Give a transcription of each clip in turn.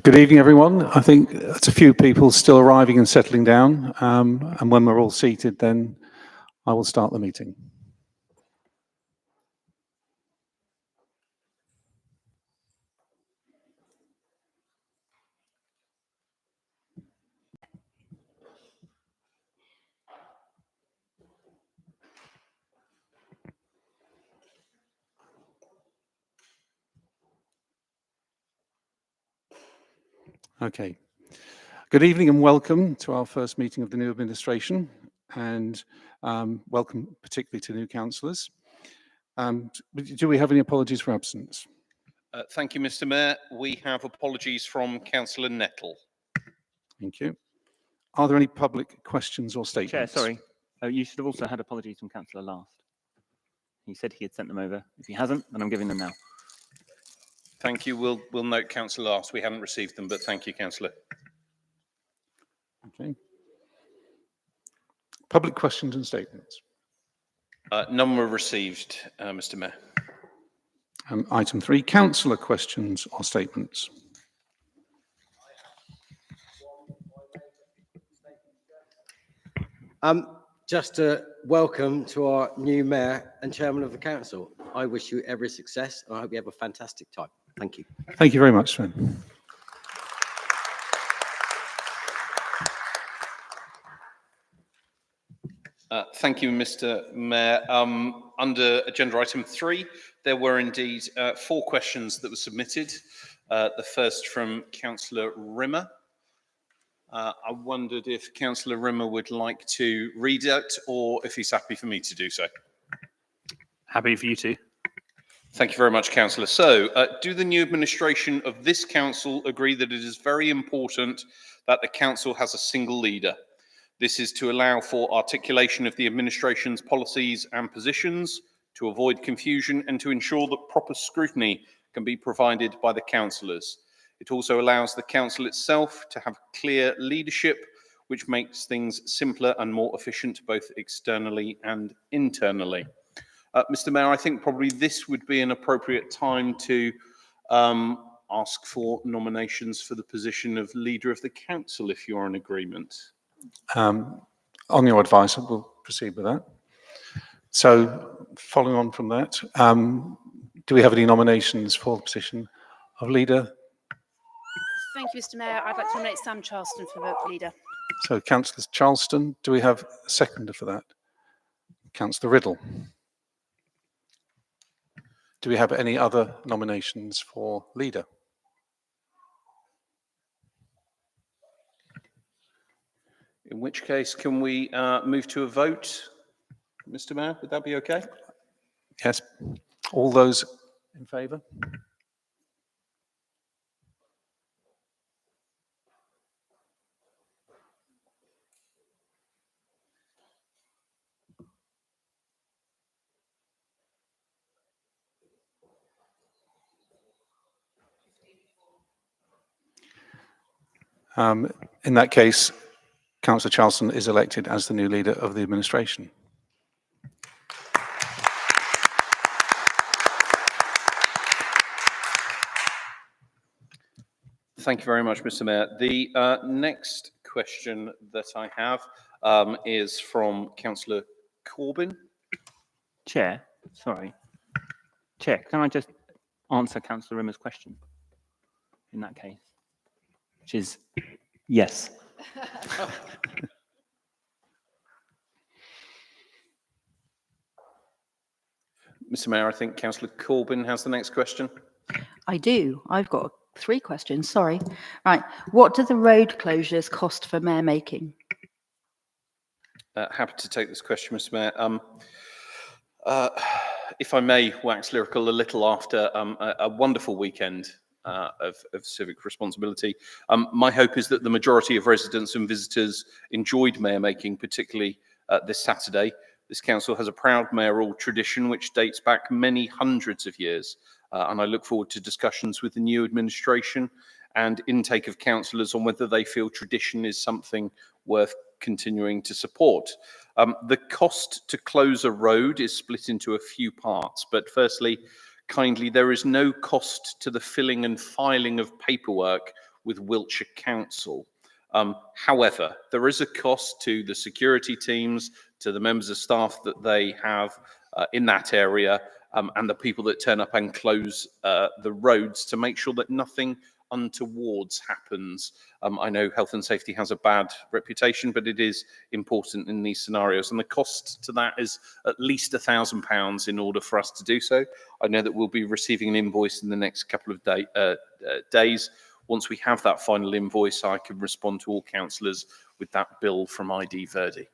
Good evening, everyone. I think it's a few people still arriving and settling down, and when we're all seated, then I will start the meeting. Okay. Good evening and welcome to our first meeting of the new administration, and welcome particularly to new councillors. Do we have any apologies for absence? Thank you, Mr. Mayor. We have apologies from Councillor Nettle. Thank you. Are there any public questions or statements? Chair, sorry. You should have also had apologies from Councillor Last. He said he had sent them over. If he hasn't, then I'm giving them now. Thank you. We'll note Councillor Last. We haven't received them, but thank you, Councillor. Okay. Public questions and statements. None were received, Mr. Mayor. Item 3, councillor questions or statements. Just a welcome to our new mayor and chairman of the council. I wish you every success and I hope you have a fantastic time. Thank you. Thank you very much, Sven. Thank you, Mr. Mayor. Under agenda item 3, there were indeed 4 questions that were submitted. The first from Councillor Rimmer. I wondered if Councillor Rimmer would like to read it or if he's happy for me to do so. Happy for you to. Thank you very much, Councillor. So, do the new administration of this council agree that it is very important that the council has a single leader? This is to allow for articulation of the administration's policies and positions, to avoid confusion and to ensure that proper scrutiny can be provided by the councillors. It also allows the council itself to have clear leadership, which makes things simpler and more efficient both externally and internally. Mr. Mayor, I think probably this would be an appropriate time to ask for nominations for the position of leader of the council, if you're in agreement. On your advice, we'll proceed with that. So, following on from that, do we have any nominations for the position of leader? Thank you, Mr. Mayor. I'd like to nominate Sam Charleston for the leader. So, Councillor Charleston, do we have a seconder for that? Councillor Riddle. Do we have any other nominations for leader? In which case, can we move to a vote, Mr. Mayor? Would that be okay? Yes. All those in favour? In that case, Councillor Charleston is elected as the new leader of the administration. Thank you very much, Mr. Mayor. The next question that I have is from Councillor Corbyn. Chair, sorry. Chair, can I just answer Councillor Rimmer's question in that case? Which is yes. Mr. Mayor, I think Councillor Corbyn has the next question. I do. I've got 3 questions. Sorry. Right. What do the road closures cost for mayor making? Happy to take this question, Mr. Mayor. If I may wax lyrical a little after a wonderful weekend of civic responsibility, my hope is that the majority of residents and visitors enjoyed mayor making, particularly this Saturday. This council has a proud mayoral tradition which dates back many hundreds of years, and I look forward to discussions with the new administration and intake of councillors on whether they feel tradition is something worth continuing to support. The cost to close a road is split into a few parts, but firstly, kindly, there is no cost to the filling and filing of paperwork with Wiltshire Council. However, there is a cost to the security teams, to the members of staff that they have in that area, and the people that turn up and close the roads to make sure that nothing untowards happens. I know health and safety has a bad reputation, but it is important in these scenarios. And the cost to that is at least £1,000 in order for us to do so. I know that we'll be receiving an invoice in the next couple of days. Once we have that final invoice, I can respond to all councillors with that bill from ID Verdi.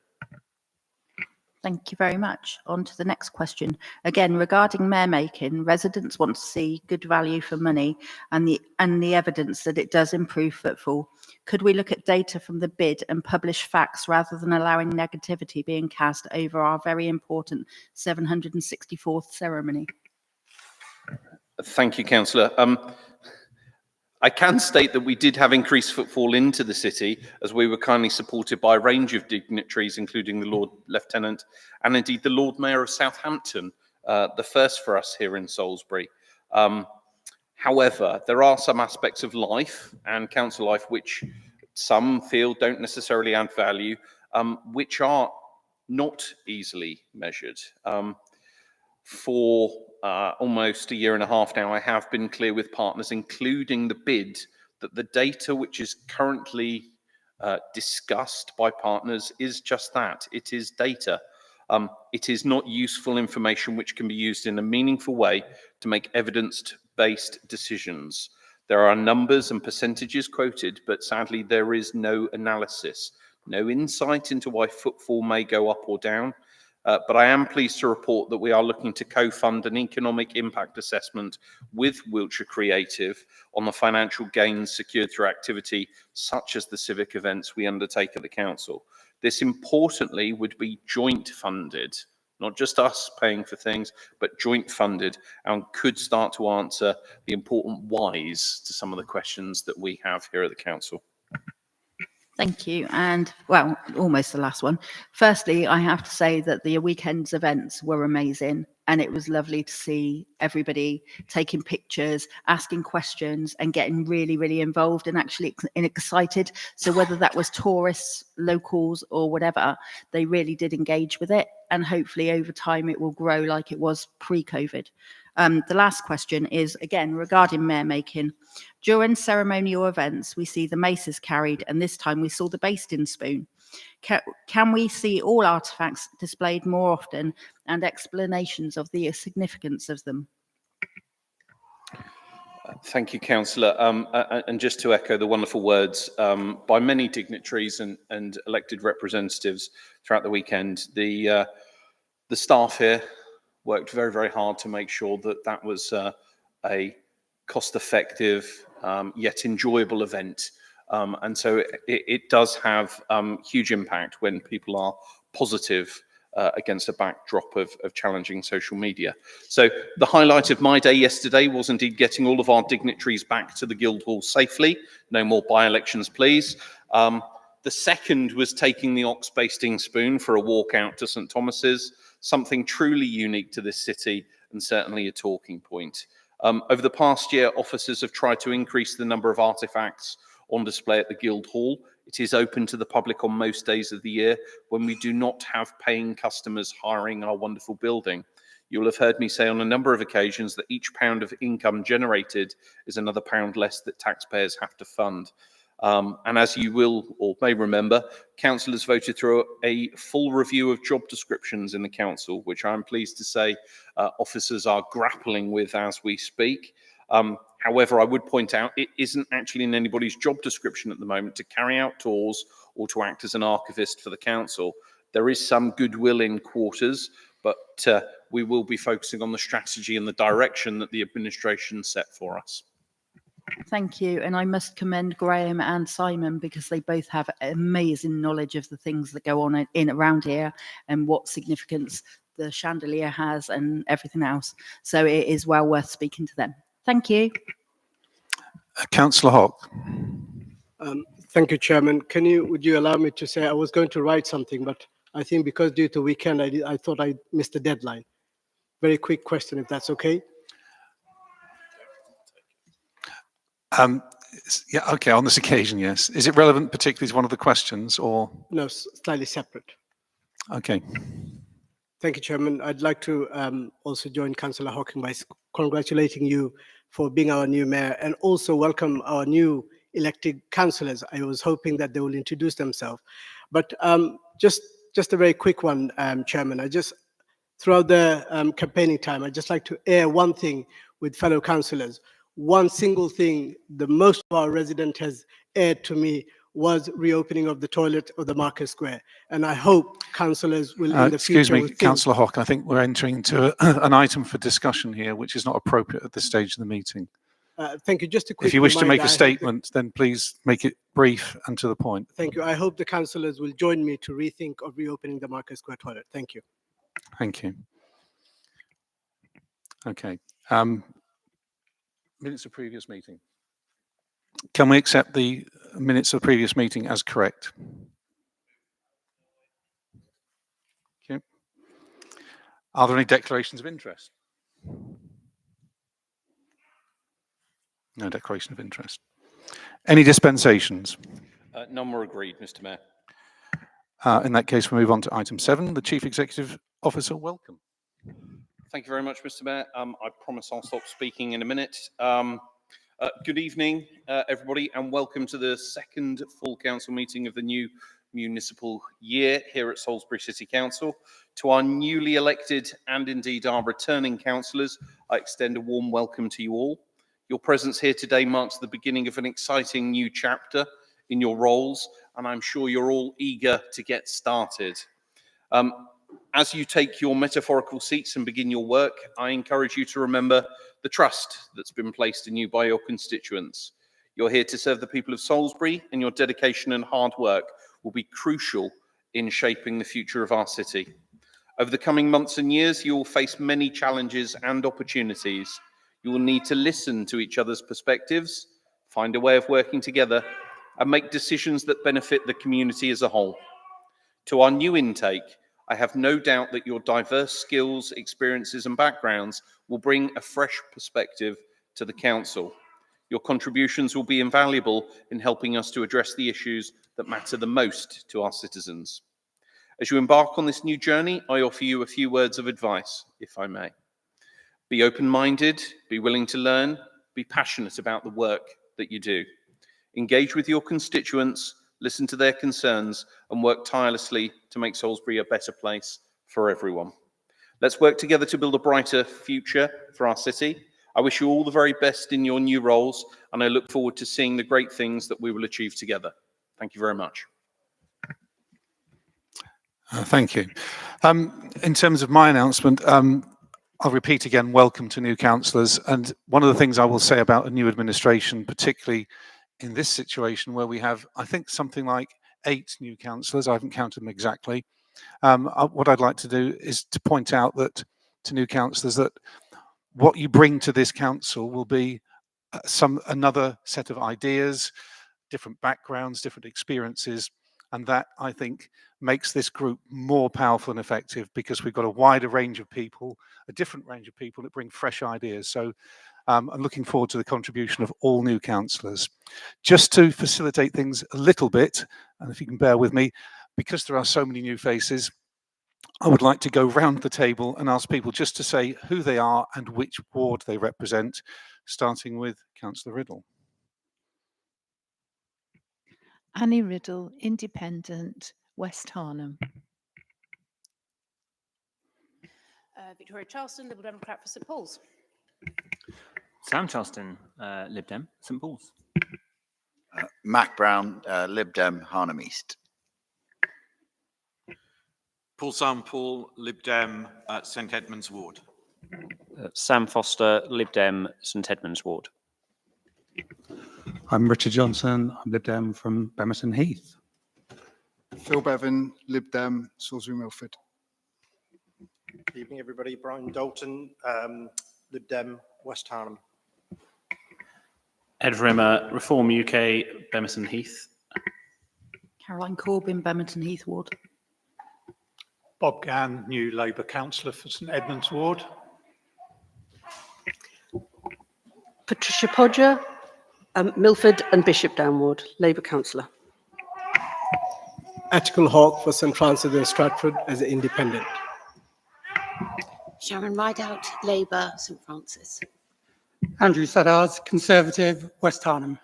Thank you very much. On to the next question. Again, regarding mayor making, residents want to see good value for money and the evidence that it does improve footfall. Could we look at data from the bid and publish facts rather than allowing negativity being cast over our very important 764th ceremony? Thank you, councillor. I can state that we did have increased footfall into the city as we were kindly supported by a range of dignitaries, including the Lord Lieutenant and indeed the Lord Mayor of Southampton, the first for us here in Salisbury. However, there are some aspects of life and council life which some feel don't necessarily add value, which are not easily measured. For almost a year and a half now, I have been clear with partners, including the bid, that the data which is currently discussed by partners is just that. It is data. It is not useful information which can be used in a meaningful way to make evidence-based decisions. There are numbers and percentages quoted, but sadly there is no analysis, no insight into why footfall may go up or down. But I am pleased to report that we are looking to co-fund an economic impact assessment with Wiltshire Creative on the financial gains secured through activity such as the civic events we undertake at the council. This importantly would be joint funded, not just us paying for things, but joint funded, and could start to answer the important whys to some of the questions that we have here at the council. Thank you. And well, almost the last one. Firstly, I have to say that the weekend's events were amazing. And it was lovely to see everybody taking pictures, asking questions and getting really, really involved and actually excited. So whether that was tourists, locals or whatever, they really did engage with it. And hopefully over time it will grow like it was pre-COVID. The last question is, again, regarding mayor making. During ceremonial events, we see the maces carried, and this time we saw the basting spoon. Can we see all artefacts displayed more often and explanations of the significance of them? Thank you, councillor. And just to echo the wonderful words by many dignitaries and elected representatives throughout the weekend, the staff here worked very, very hard to make sure that that was a cost-effective yet enjoyable event. And so it does have huge impact when people are positive against a backdrop of challenging social media. So the highlight of my day yesterday was indeed getting all of our dignitaries back to the Guildhall safely. No more by-elections, please. The second was taking the ox basting spoon for a walk out to St Thomas's, something truly unique to this city and certainly a talking point. Over the past year, officers have tried to increase the number of artefacts on display at the Guildhall. It is open to the public on most days of the year when we do not have paying customers hiring our wonderful building. You will have heard me say on a number of occasions that each pound of income generated is another pound less that taxpayers have to fund. And as you will or may remember, councillors voted through a full review of job descriptions in the council, which I'm pleased to say officers are grappling with as we speak. However, I would point out it isn't actually in anybody's job description at the moment to carry out tours or to act as an archivist for the council. There is some goodwill in quarters, but we will be focusing on the strategy and the direction that the administration set for us. Thank you. And I must commend Graham and Simon because they both have amazing knowledge of the things that go on in around here and what significance the chandelier has and everything else. So it is well worth speaking to them. Thank you. Councillor Hock. Thank you, Chairman. Would you allow me to say I was going to write something, but I think because due to weekend, I thought I missed the deadline. Very quick question, if that's okay. Yeah, okay, on this occasion, yes. Is it relevant particularly to one of the questions or? No, slightly separate. Okay. Thank you, Chairman. I'd like to also join Councillor Hawking by congratulating you for being our new mayor and also welcome our new elected councillors. I was hoping that they will introduce themselves. But just a very quick one, Chairman. Throughout the campaigning time, I'd just like to air one thing with fellow councillors. One single thing the most of our resident has aired to me was reopening of the toilet of the Market Square. And I hope councillors will in the Excuse future. me, Councillor Hock, I think we're entering into an item for discussion here, which is not appropriate at this stage of the meeting. Thank you. Just a quick If you wish to make reminder, a statement, then please make it brief and to the point. Thank you. I hope the councillors will join me to rethink of reopening the Market Square toilet. Thank you. Thank you. Okay. Minutes of previous meeting. Can we accept the minutes of previous meeting as correct? Okay. Are there any declarations of interest? No declaration of interest. Any dispensations? None were agreed, Mr. Mayor. In that case, we move on to item 7. The Chief Executive Officer, welcome. Thank you very much, Mr. Mayor. I promise I'll stop speaking in a minute. Good evening, everybody, and welcome to the second full council meeting of the new municipal year here at Salisbury City Council. To our newly elected and indeed our returning councillors, I extend a warm welcome to you all. Your presence here today marks the beginning of an exciting new chapter in your roles, and I'm sure you're all eager to get started. As you take your metaphorical seats and begin your work, I encourage you to remember the trust that's been placed in you by your constituents. You're here to serve the people of Salisbury, and your dedication and hard work will be crucial in shaping the future of our city. Over the coming months and years, you will face many challenges and opportunities. You will need to listen to each other's perspectives, find a way of working together, and make decisions that benefit the community as a whole. To our new intake, I have no doubt that your diverse skills, experiences, and backgrounds will bring a fresh perspective to the council. Your contributions will be invaluable in helping us to address the issues that matter the most to our citizens. As you embark on this new journey, I offer you a few words of advice, if I may. Be open-minded, be willing to learn, be passionate about the work that you do. Engage with your constituents, listen to their concerns, and work tirelessly to make Salisbury a better place for everyone. Let's work together to build a brighter future for our city. I wish you all the very best in your new roles, and I look forward to seeing the great things that we will achieve together. Thank you very much. Thank you. In terms of my announcement, I'll repeat again, welcome to new councillors. And one of the things I will say about a new administration, particularly in this situation where we have, I think, something like 8 new councillors, I haven't counted them exactly. What I'd like to do is to point out that to new councillors that what you bring to this council will be another set of ideas, different backgrounds, different experiences, and that, I think, makes this group more powerful and effective because we've got a wider range of people, a different range of people that bring fresh ideas. So I'm looking forward to the contribution of all new councillors. Just to facilitate things a little bit, and if you can bear with me, because there are so many new faces, I would like to go round the table and ask people just to say who they are and which ward they represent, starting with Councillor Riddle. Annie Riddle, Independent, West Harnham. Victoria Charleston, Liberal Democrat for St Paul's. Sam Charleston, Lib Dem, St Paul's. Mac Brown, Lib Dem, Harnham East. Paul Sample, Lib Dem, St Edmunds Ward. Sam Foster, Lib Dem, St Edmunds Ward. I'm Richard Johnson, I'm Lib Dem from Bemerton Heath. Phil Bevan, Lib Dem, Salisbury Milford. Good evening, everybody. Brian Dalton, Lib Dem, West Harnham. Ed Rimmer, Reform UK, Bemerton Heath. Caroline Corbyn, Bemerton Heath Ward. Bob Gann, new Labour councillor for St Edmunds Ward. Patricia Podger, Milford and Bishop Down Ward, Labour councillor. Atticall Hawke for St Francis and Stratford as an independent. Sharon Rideout, Labour, St Francis. Andrew Saddars, Conservative, West Harnham.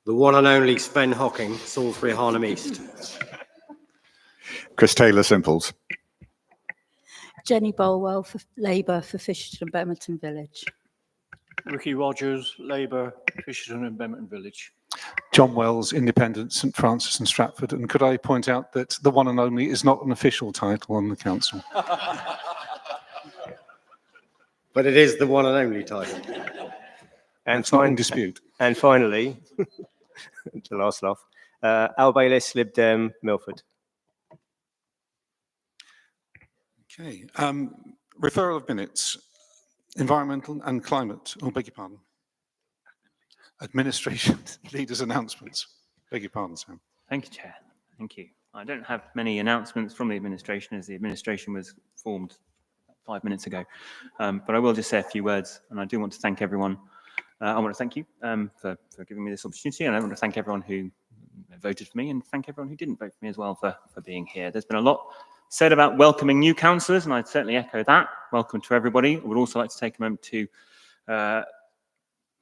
The one and only Sven Hocking, Salisbury, Harnham East. Chris Taylor, Simples. Jenny Bolwell for Labour for Fisherton and Bemerton Village. Ricky Rogers, Labour, Fisherton and Bemerton Village. John Wells, Independent, St Francis and Stratford. And could I point out that the one and only is not an official title on the council? But it is the one and only title. And it's not in dispute. And finally, the last laugh, Al Baylis, Lib Dem, Milford. Okay. Referral of minutes. Environmental and climate. Oh, beg your pardon. Administration leaders' announcements. Beg your pardon, Sam. Thank you, Chair. Thank you. I don't have many announcements from the administration, as the administration was formed 5 minutes ago. But I will just say a few words, and I do want to thank everyone. I want to thank you for giving me this opportunity, and I want to thank everyone who voted for me, and thank everyone who didn't vote for me as well for being here. There's been a lot said about welcoming new councillors, and I'd certainly echo that. Welcome to everybody. I would also like to take a moment to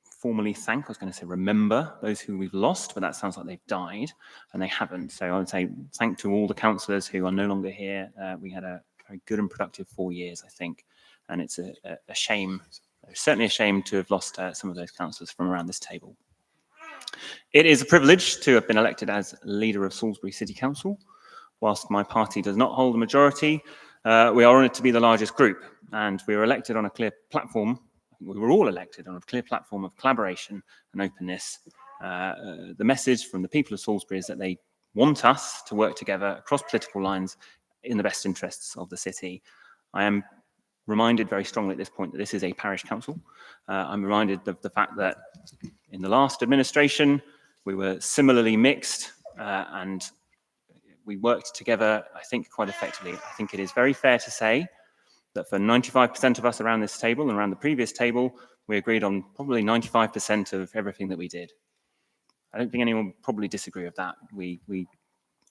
formally thank, I was going to say remember, those who we've lost, but that sounds like they've died, and they haven't. So I would say thank to all the councillors who are no longer here. We had a very good and productive 4 years, I think, and it's a shame, certainly a shame to have lost some of those councillors from around this table. It is a privilege to have been elected as leader of Salisbury City Council. Whilst my party does not hold a majority, we are honoured to be the largest group, and we were elected on a clear platform. We were all elected on a clear platform of collaboration and openness. The message from the people of Salisbury is that they want us to work together across political lines in the best interests of the city. I am reminded very strongly at this point that this is a parish council. I'm reminded of the fact that in the last administration, we were similarly mixed and we worked together, I think, quite effectively. I think it is very fair to say that for 95% of us around this table and around the previous table, we agreed on probably 95% of everything that we did. I don't think anyone would probably disagree with that. We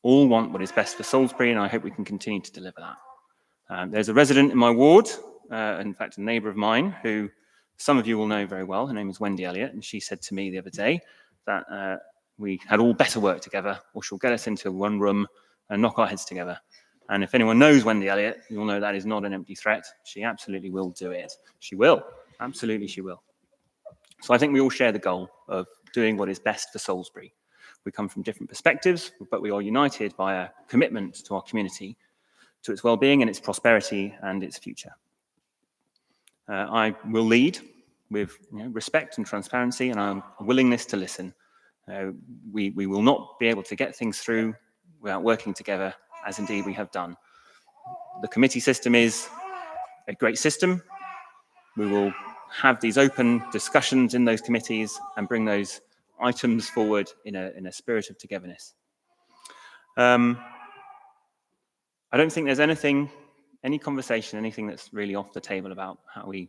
all want what is best for Salisbury, and I hope we can continue to deliver that. There's a resident in my ward, in fact, a neighbour of mine, who some of you will know very well. Her name is Wendy Elliott, and she said to me the other day that we had all better work together, or she'll get us into one room and knock our heads together. And if anyone knows Wendy Elliott, you'll know that is not an empty threat. She absolutely will do it. She will. Absolutely, she will. So I think we all share the goal of doing what is best for Salisbury. We come from different perspectives, but we are united by a commitment to our community, to its well-being and its prosperity and its future. I will lead with respect and transparency and a willingness to listen. We will not be able to get things through without working together, as indeed we have done. The committee system is a great system. We will have these open discussions in those committees and bring those items forward in a spirit of togetherness. I don't think there's any conversation, anything that's really off the table about how we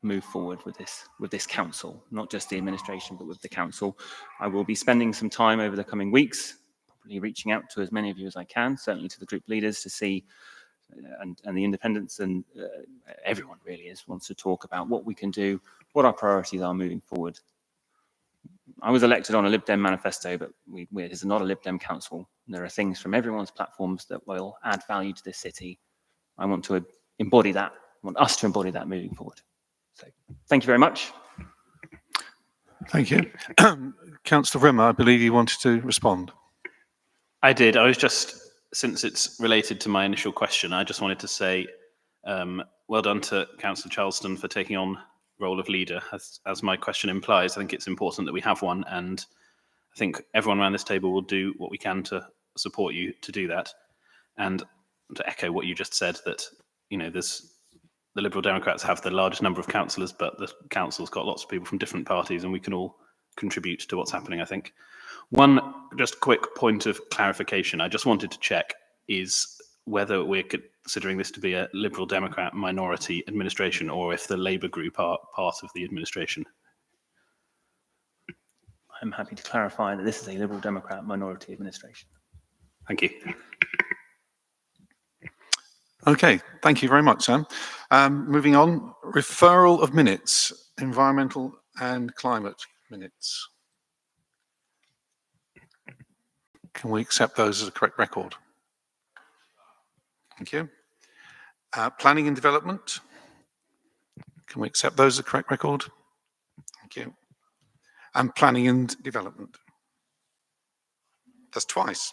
move forward with this council, not just the administration, but with the council. I will be spending some time over the coming weeks, probably reaching out to as many of you as I can, certainly to the group leaders, to see, and the independents, and everyone really wants to talk about what we can do, what our priorities are moving forward. I was elected on a Lib Dem manifesto, but it is not a Lib Dem council. There are things from everyone's platforms that will add value to this city. I want to embody that, I want us to embody that moving forward. So thank you very much. Thank you. Councillor Rimmer, I believe you wanted to respond. I did. I was just, since it's related to my initial question, I just wanted to say well done to Councillor Charleston for taking on the role of leader. As my question implies, I think it's important that we have one, and I think everyone around this table will do what we can to support you to do that. And to echo what you just said, that the Liberal Democrats have the largest number of councillors, but the council's got lots of people from different parties, and we can all contribute to what's happening, I think. One just quick point of clarification I just wanted to check is whether we're considering this to be a Liberal Democrat minority administration, or if the Labour group are part of the administration. I'm happy to clarify that this is a Liberal Democrat minority administration. Thank you. Okay, thank you very much, Sam. Moving on, referral of minutes, environmental and climate minutes. Can we accept those as a correct record? Thank you. Planning and development. Can we accept those as a correct record? Thank you. And planning and development. That's twice.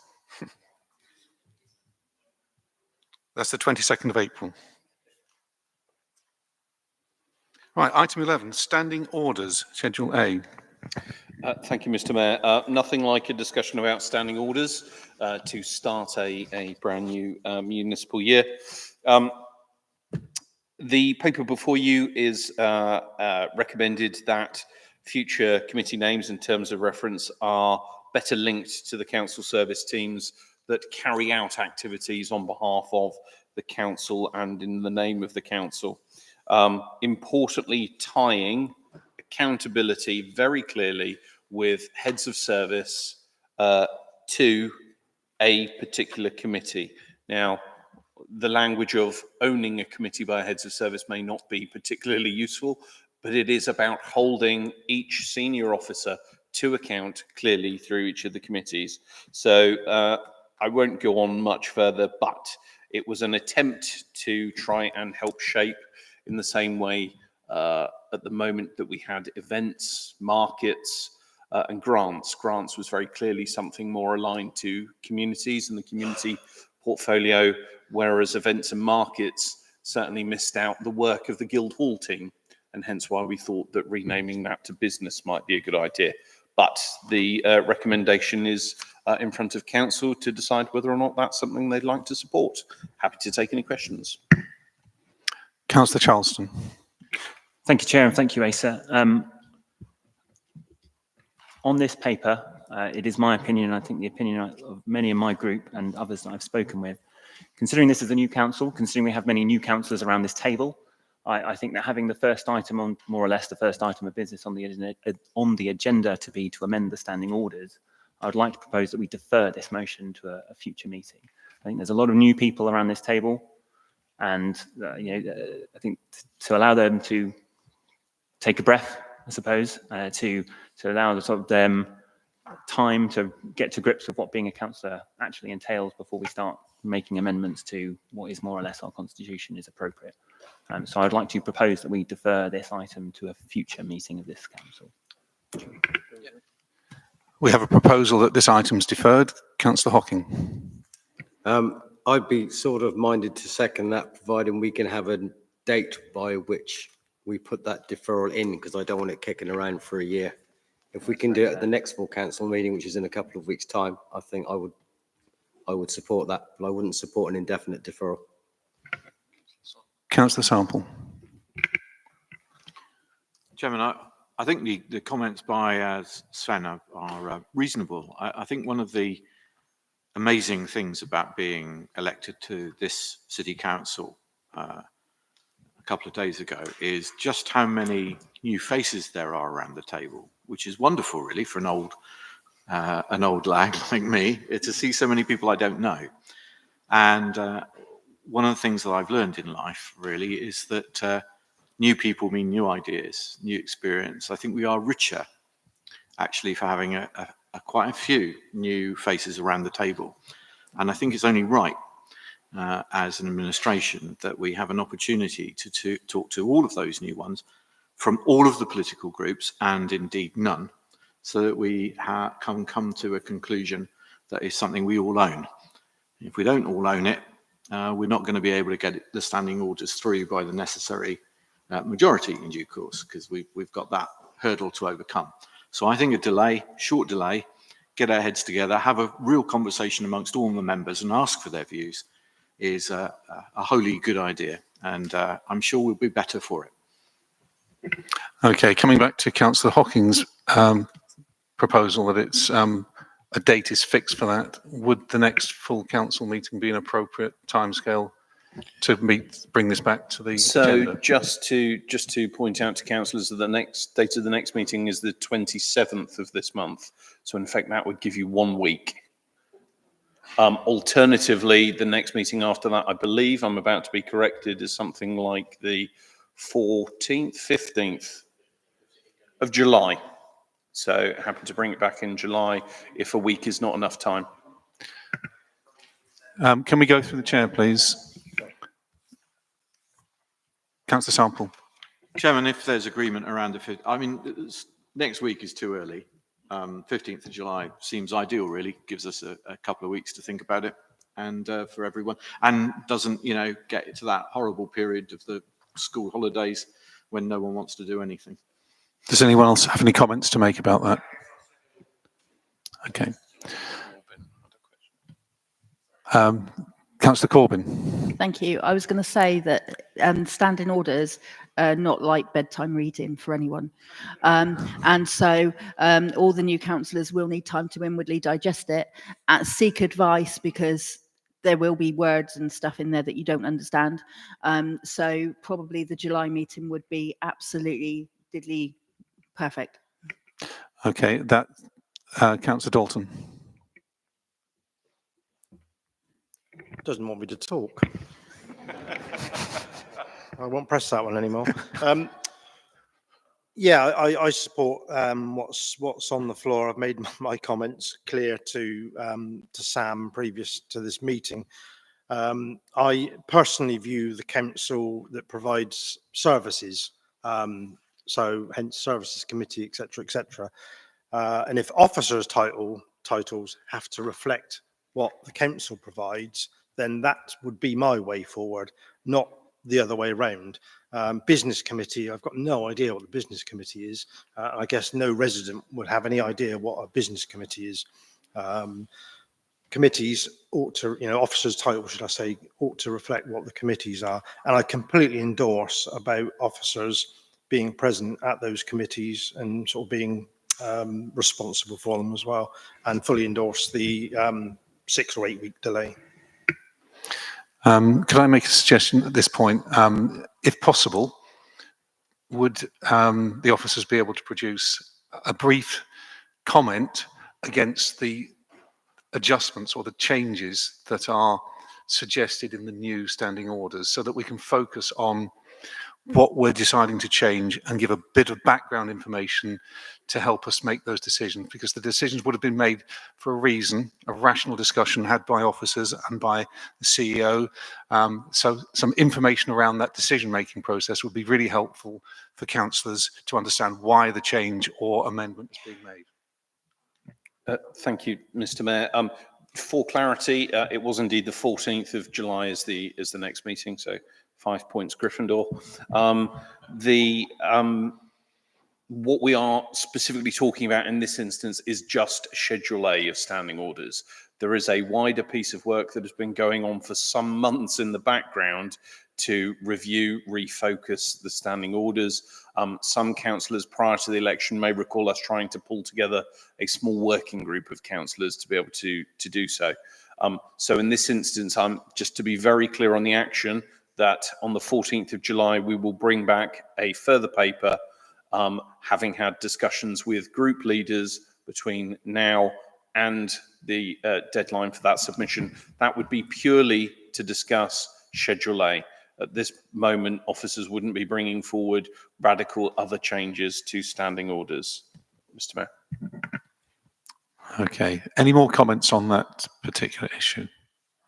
That's the 22nd of April. Right, item 11, standing orders, Schedule A. Thank you, Mr. Mayor. Nothing like a discussion of outstanding orders to start a brand new municipal year. The paper before you is recommended that future committee names in terms of reference are better linked to the council service teams that carry out activities on behalf of the council and in the name of the council. Importantly, tying accountability very clearly with heads of service to a particular committee. Now, the language of owning a committee by heads of service may not be particularly useful, but it is about holding each senior officer to account clearly through each of the committees. So I won't go on much further, but it was an attempt to try and help shape in the same way at the moment that we had events, markets, and grants. Grants was very clearly something more aligned to communities and the community portfolio, whereas events and markets certainly missed out the work of the Guildhall team, and hence why we thought that renaming that to business might be a good idea. But the recommendation is in front of council to decide whether or not that's something they'd like to support. Happy to take any questions. Councillor Charleston. Thank you, Chair, and thank you, Asa. On this paper, it is my opinion, and I think the opinion of many in my group and others that I've spoken with, considering this is a new council, considering we have many new councillors around this table, I think that having the first item on, more or less the first item of business on the agenda to be to amend the standing orders, I would like to propose that we defer this motion to a future meeting. I think there's a lot of new people around this table, and I think to allow them to take a breath, I suppose, to allow the sort of them time to get to grips with what being a councillor actually entails before we start making amendments to what is more or less our constitution is appropriate. So I'd like to propose that we defer this item to a future meeting of this council. We have a proposal that this item is deferred. Councillor Hocking. I'd be sort of minded to second that, providing we can have a date by which we put that deferral in, because I don't want it kicking around for a year. If we can do it at the next full council meeting, which is in a couple of weeks' time, I think I would support that, but I wouldn't support an indefinite deferral. Councillor Sample. Chairman, I think the comments by Sven are reasonable. I think one of the amazing things about being elected to this city council a couple of days ago is just how many new faces there are around the table, which is wonderful, really, for an old lag like me, to see so many people I don't know. And one of the things that I've learned in life, really, is that new people mean new ideas, new experience. I think we are richer, actually, for having quite a few new faces around the table. And I think it's only right, as an administration, that we have an opportunity to talk to all of those new ones from all of the political groups, and indeed none, so that we can come to a conclusion that is something we all own. If we don't all own it, we're not going to be able to get the standing orders through by the necessary majority in due course, because we've got that hurdle to overcome. So I think a delay, short delay, get our heads together, have a real conversation amongst all the members and ask for their views is a wholly good idea, and I'm sure we'll be better for it. Okay, coming back to Councillor Hocking's proposal that it's a date is fixed for that, would the next full council meeting be an appropriate timescale bring this back to the So agenda? just to point out to councillors that the next date of the next meeting is the 27th of this month. So in fact, that would give you 1 week. Alternatively, the next meeting after that, I believe I'm about to be corrected, is something like the 14th, 15th of July. So happy to bring it back in July if a week is not enough time. Can we go through the chair, please? Councillor Sample. Chairman, if there's agreement around next week is too early. 15th of July seems ideal, really. Gives us a couple of weeks to think about it, and for everyone, and doesn't, get to that horrible period of the school holidays when no one wants to do anything. Does anyone else have any comments to make about that? Okay. Councillor Corbyn. Thank you. I was going to say that standing orders are not like bedtime reading for anyone. And so all the new councillors will need time to inwardly digest it, seek advice, because there will be words and stuff in there that you don't understand. So probably the July meeting would be absolutely diddly perfect. Okay, Councillor Dalton. Doesn't want me to talk. I won't press that one anymore. Yeah, I support what's on the floor. I've made my comments clear to Sam previous to this meeting. I personally view the council that provides services, so hence services committee, etc., etc. And if officers' titles have to reflect what the council provides, then that would be my way forward, not the other way around. Business committee, I've got no idea what the business committee is. I guess no resident would have any idea what a business committee is. Committees ought to, officers' title, should I say, ought to reflect what the committees are. And I completely endorse about officers being present at those committees and sort of being responsible for them as well, and fully endorse the 6 or 8 week delay. Could I make a suggestion at this point? If possible, would the officers be able to produce a brief comment against the adjustments or the changes that are suggested in the new standing orders, so that we can focus on what we're deciding to change and give a bit of background information to help us make those decisions, because the decisions would have been made for a reason, a rational discussion had by officers and by the CEO. So some information around that decision-making process would be really helpful for councillors to understand why the change or amendment is being made. Thank you, Mr. Mayor. For clarity, it was indeed the 14th of July is the next meeting, so 5 points Gryffindor. What we are specifically talking about in this instance is just Schedule A of standing orders. There is a wider piece of work that has been going on for some months in the background to review, refocus the standing orders. Some councillors prior to the election may recall us trying to pull together a small working group of councillors to be able to do so. So in this instance, just to be very clear on the action, that on the 14th of July, we will bring back a further paper, having had discussions with group leaders between now and the deadline for that submission. That would be purely to discuss Schedule A. At this moment, officers wouldn't be bringing forward radical other changes to standing orders. Mr. Mayor. Okay. Any more comments on that particular issue?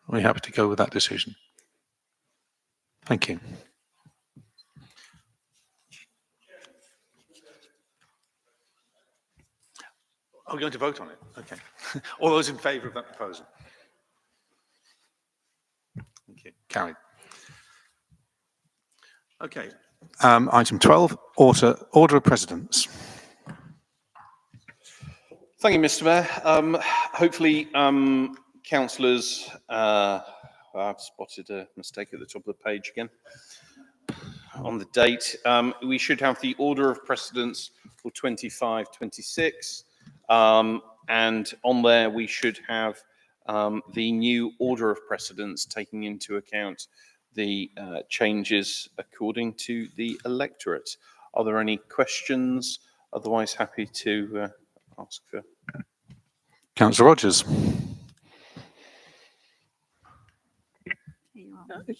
Are we happy to go with that decision? Thank you. Are we going to vote on it? Okay. All those in favour of that proposal? Thank you. Carried. Okay. Item 12, order of precedence. Thank you, Mr. Mayor. Hopefully, councillors, I've spotted a mistake at the top of the page again. On the date, we should have the order of precedence for 25-26, and on there we should have the new order of precedence taking into account the changes according to the electorate. Are there any questions? Otherwise, happy to ask for. Councillor Rogers.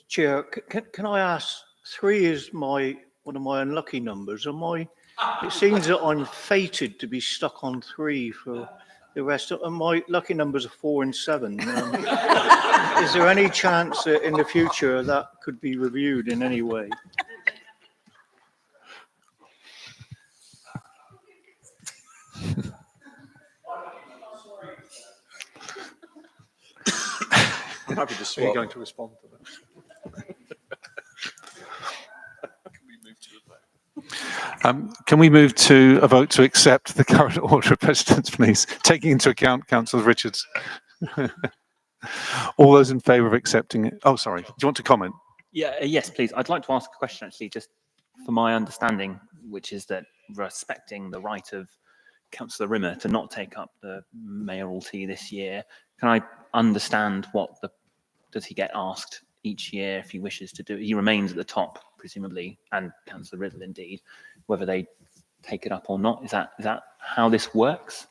Chair, can I ask, 3 is one of my unlucky numbers. It seems that I'm fated to be stuck on 3 for the rest of, and my lucky numbers are 4 and 7. Is there any chance that in the future that could be reviewed in any way? I'm happy to swap. Are you going to respond to that? Can we move to a vote to accept the current order of precedence, please? Taking into account Councillor Richards. All those in favour of accepting it? Oh, sorry. Do you want to comment? Yeah, yes, please. I'd like to ask a question, actually, just for my understanding, which is that respecting the right of Councillor Rimmer to not take up the mayoralty this year, can I understand does he get asked each year if he wishes to do it? He remains at the top, presumably, and Councillor Riddle indeed, whether they take it up or not. Is that how this works?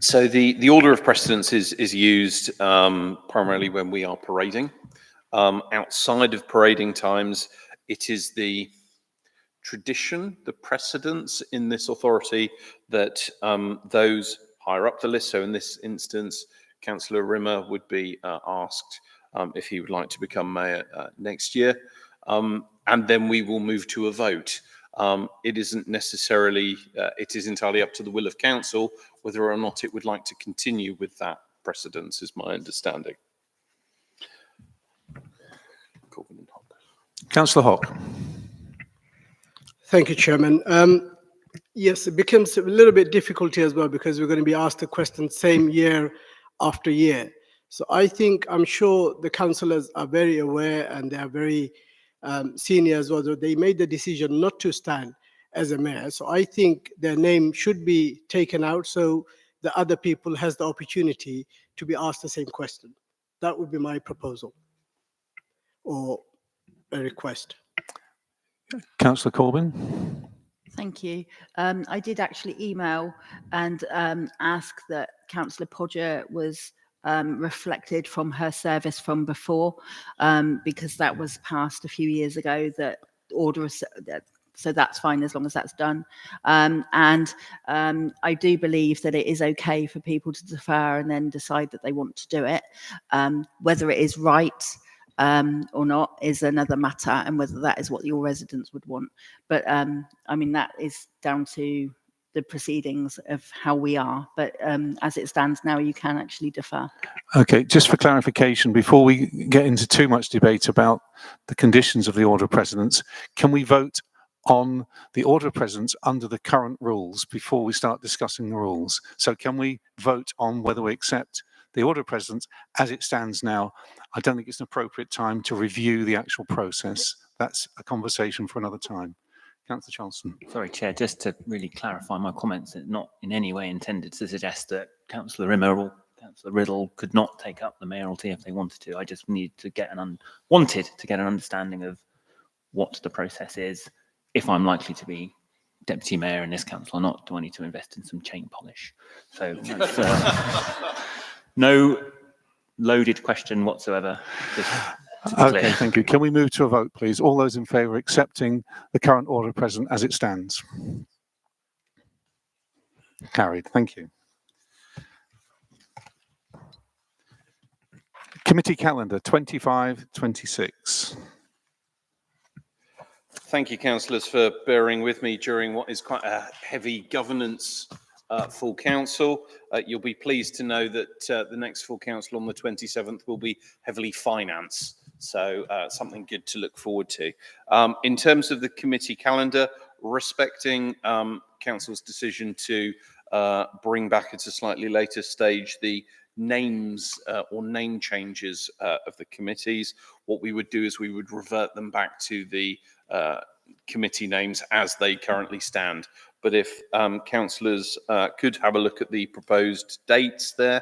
So the order of precedence is used primarily when we are parading. Outside of parading times, it is the tradition, the precedence in this authority that those higher up the list, so in this instance, Councillor Rimmer would be asked if he would like to become mayor next year. And then we will move to a vote. It isn't necessarily, it is entirely up to the will of council whether or not it would like to continue with that precedence, is my understanding. Councillor Hock. Thank you, Chairman. Yes, it becomes a little bit difficult here as well because we're going to be asked the question same year after year. So I'm sure the councillors are very aware and they are very senior as well. So they made the decision not to stand as a mayor. So I think their name should be taken out so the other people has the opportunity to be asked the same question. That would be my proposal or a request. Councillor Corbyn. Thank you. I did actually email and ask that Councillor Podger was reflected from her service from before, because that was passed a few years ago, that order, so that's fine as long as that's done. And I do believe that it is okay for people to defer and then decide that they want to do it. Whether it is right or not is another matter, and whether that is what your residents would want. But I mean, that is down to the proceedings of how we are. But as it stands now, you can actually defer. Okay, just for clarification, before we get into too much debate about the conditions of the order of precedence, can we vote on the order of precedence under the current rules before we start discussing the rules? So can we vote on whether we accept the order of precedence as it stands now? I don't think it's an appropriate time to review the actual process. That's a conversation for another time. Councillor Charleston. Sorry, Chair, just to really clarify my comments, it's not in any way intended to suggest that Councillor Rimmer or Councillor Riddle could not take up the mayoralty if they wanted to. I just need to get wanted to get an understanding of what the process is, if I'm likely to be deputy mayor in this council or not. Do I need to invest in some chain polish? So no loaded question whatsoever. Okay, thank you. Can we move to a vote, please? All those in favour of accepting the current order of precedence as it stands? Carried. Thank you. Committee calendar 25-26. Thank you, councillors, for bearing with me during what is quite a heavy governance full council. You'll be pleased to know that the next full council on the 27th will be heavily finance. So something good to look forward to. In terms of the committee calendar, respecting council's decision to bring back at a slightly later stage the names or name changes of the committees, what we would do is we would revert them back to the committee names as they currently stand. But if councillors could have a look at the proposed dates there,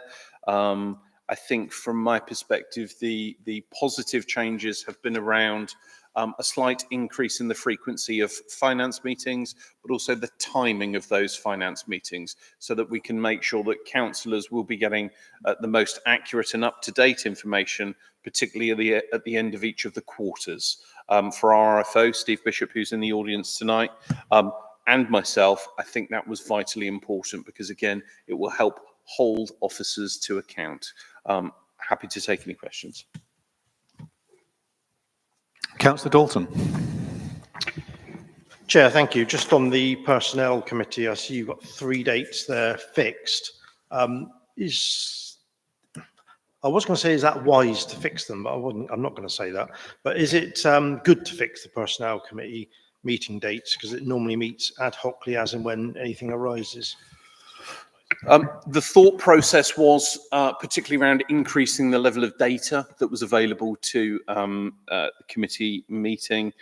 I think from my perspective, the positive changes have been around a slight increase in the frequency of finance meetings, but also the timing of those finance meetings, so that we can make sure that councillors will be getting the most accurate and up-to-date information, particularly at the end of each of the quarters. For our RFO, Steve Bishop, who's in the audience tonight, and myself, I think that was vitally important because, again, it will help hold officers to account. Happy to take any questions. Councillor Dalton. Chair, thank you. Just on the Personnel Committee, I see you've got 3 dates there fixed. I was going to say, is that wise to fix them? But I'm not going to say that. But is it good to fix the Personnel Committee meeting dates? Because it normally meets ad hocly as and when anything arises. The thought process was particularly around increasing the level of data that was available to the committee meeting.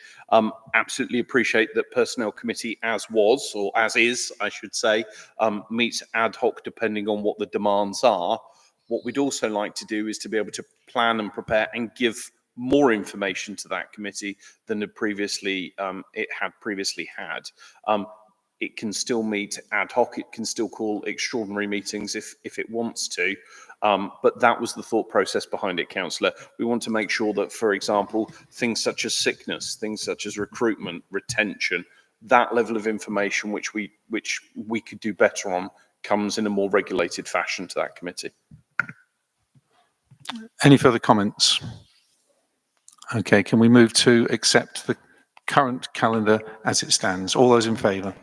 Absolutely appreciate that Personnel Committee as was, or as is, I should say, meets ad hoc depending on what the demands are. What we'd also like to do is to be able to plan and prepare and give more information to that committee than it had previously had. It can still meet ad hoc, it can still call extraordinary meetings if it wants to, but that was the thought process behind it, Councillor. We want to make sure that, for example, things such as sickness, things such as recruitment, retention, that level of information which we could do better on comes in a more regulated fashion to that committee. Any further comments? Okay, can we move to accept the current calendar as it stands? All those in favour?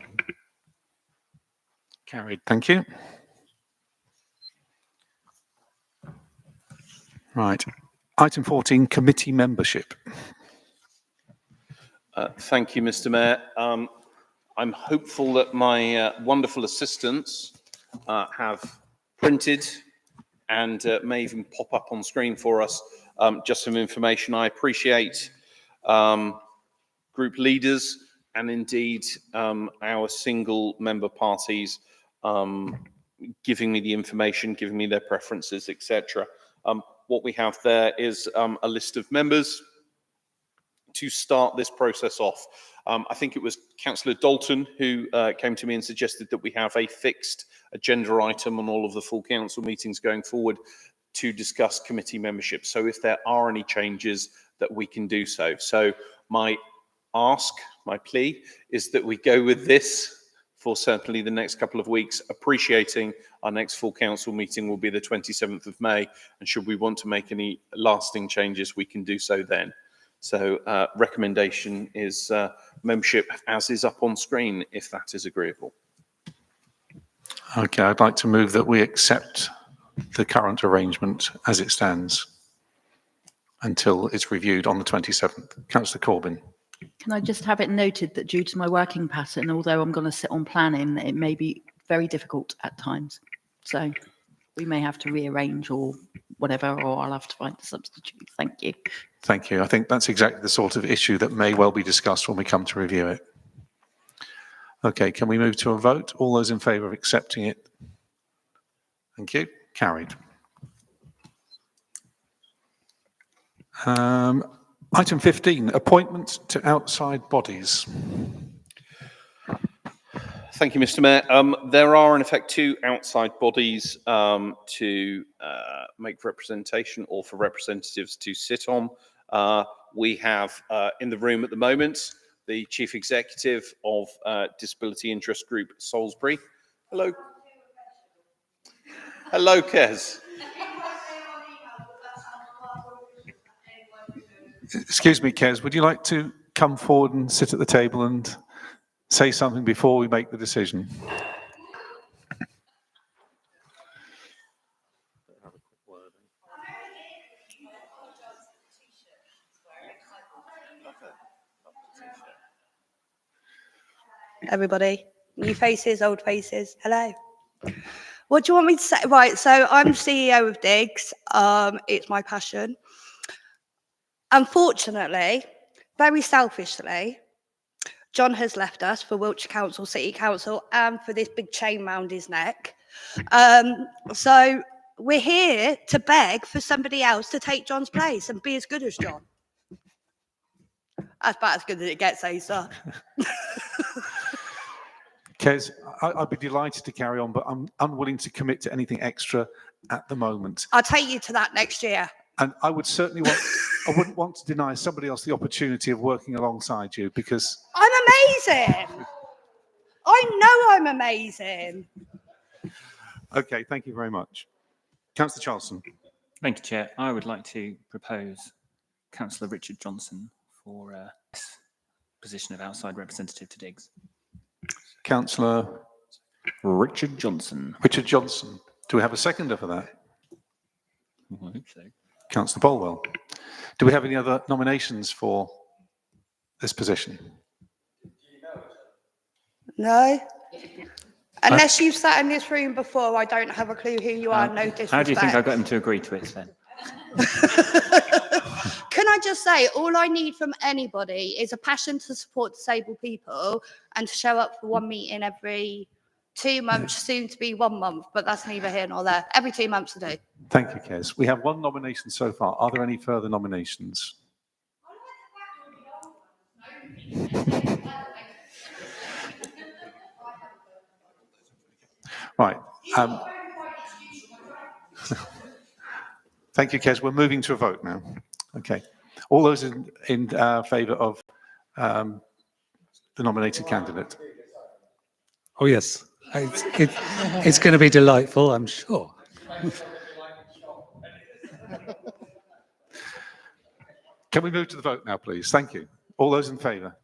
Carried. Thank you. Right. Item 14, committee membership. Thank you, Mr. Mayor. I'm hopeful that my wonderful assistants have printed and may even pop up on screen for us just some information. I appreciate group leaders and indeed our single member parties giving me the information, giving me their preferences, etc. What we have there is a list of members to start this process off. I think it was Councillor Dalton who came to me and suggested that we have a fixed agenda item on all of the full council meetings going forward to discuss committee membership. So if there are any changes, that we can do so. So my plea is that we go with this for certainly the next couple of weeks, appreciating our next full council meeting will be the 27th of May. And should we want to make any lasting changes, we can do so then. So recommendation is membership as is up on screen, if that is agreeable. Okay, I'd like to move that we accept the current arrangement as it stands until it's reviewed on the 27th. Councillor Corbyn. Can I just have it noted that due to my working pattern, although I'm going to sit on planning, it may be very difficult at times. So we may have to rearrange or whatever, or I'll have to find a substitute. Thank you. Thank you. I think that's exactly the sort of issue that may well be discussed when we come to review it. Okay, can we move to a vote? All those in favour of accepting it? Thank you. Carried. Item 15, appointment to outside bodies. Thank you, Mr. Mayor. There are, in effect, 2 outside bodies to make representation or for representatives to sit on. We have in the room at the moment the Chief Executive of Disability Interest Group Salisbury. Hello. Hello, Kez. Excuse me, Kez, would you like to come forward and sit at the table and say something before we make the decision? Everybody, new faces, old faces, hello. What do you want me to say? Right, so I'm CEO of Diggs. It's my passion. Unfortunately, very selfishly, John has left us for Wiltshire Council, City Council, and for this big chain round his neck. So we're here to beg for somebody else to take John's place and be as good as John. That's about as good as it gets, Asa. Kez, I'd be delighted to carry on, but I'm unwilling to commit to anything extra at the moment. I'll take you to that next year. And I would certainly want, I wouldn't want to deny somebody else the opportunity of working alongside you, because I'm amazing. I know I'm amazing. okay, thank you very much. Councillor Charleston. Thank you, Chair. I would like to propose Councillor Richard Johnson for this position of outside representative to Diggs. Councillor Richard Johnson. Richard Johnson. Do we have a seconder for that? I hope so. Councillor Bolwell. Do we have any other nominations for this position? No. Unless you've sat in this room before, I don't have a clue who you are. No disrespect. How do you think I got him to agree to it then? Can I just say, all I need from anybody is a passion to support disabled people and to show up for one meeting every 2 months, soon to be 1 month, but that's neither here nor there. Every 2 months to do. Thank you, Kez. We have one nomination so far. Are there any further nominations? Right. Thank you, Kez. We're moving to a vote now. Okay. All those in favour of the nominated candidate? Oh, yes. It's going to be delightful, I'm sure. Can we move to the vote now, please? Thank you. All those in favour?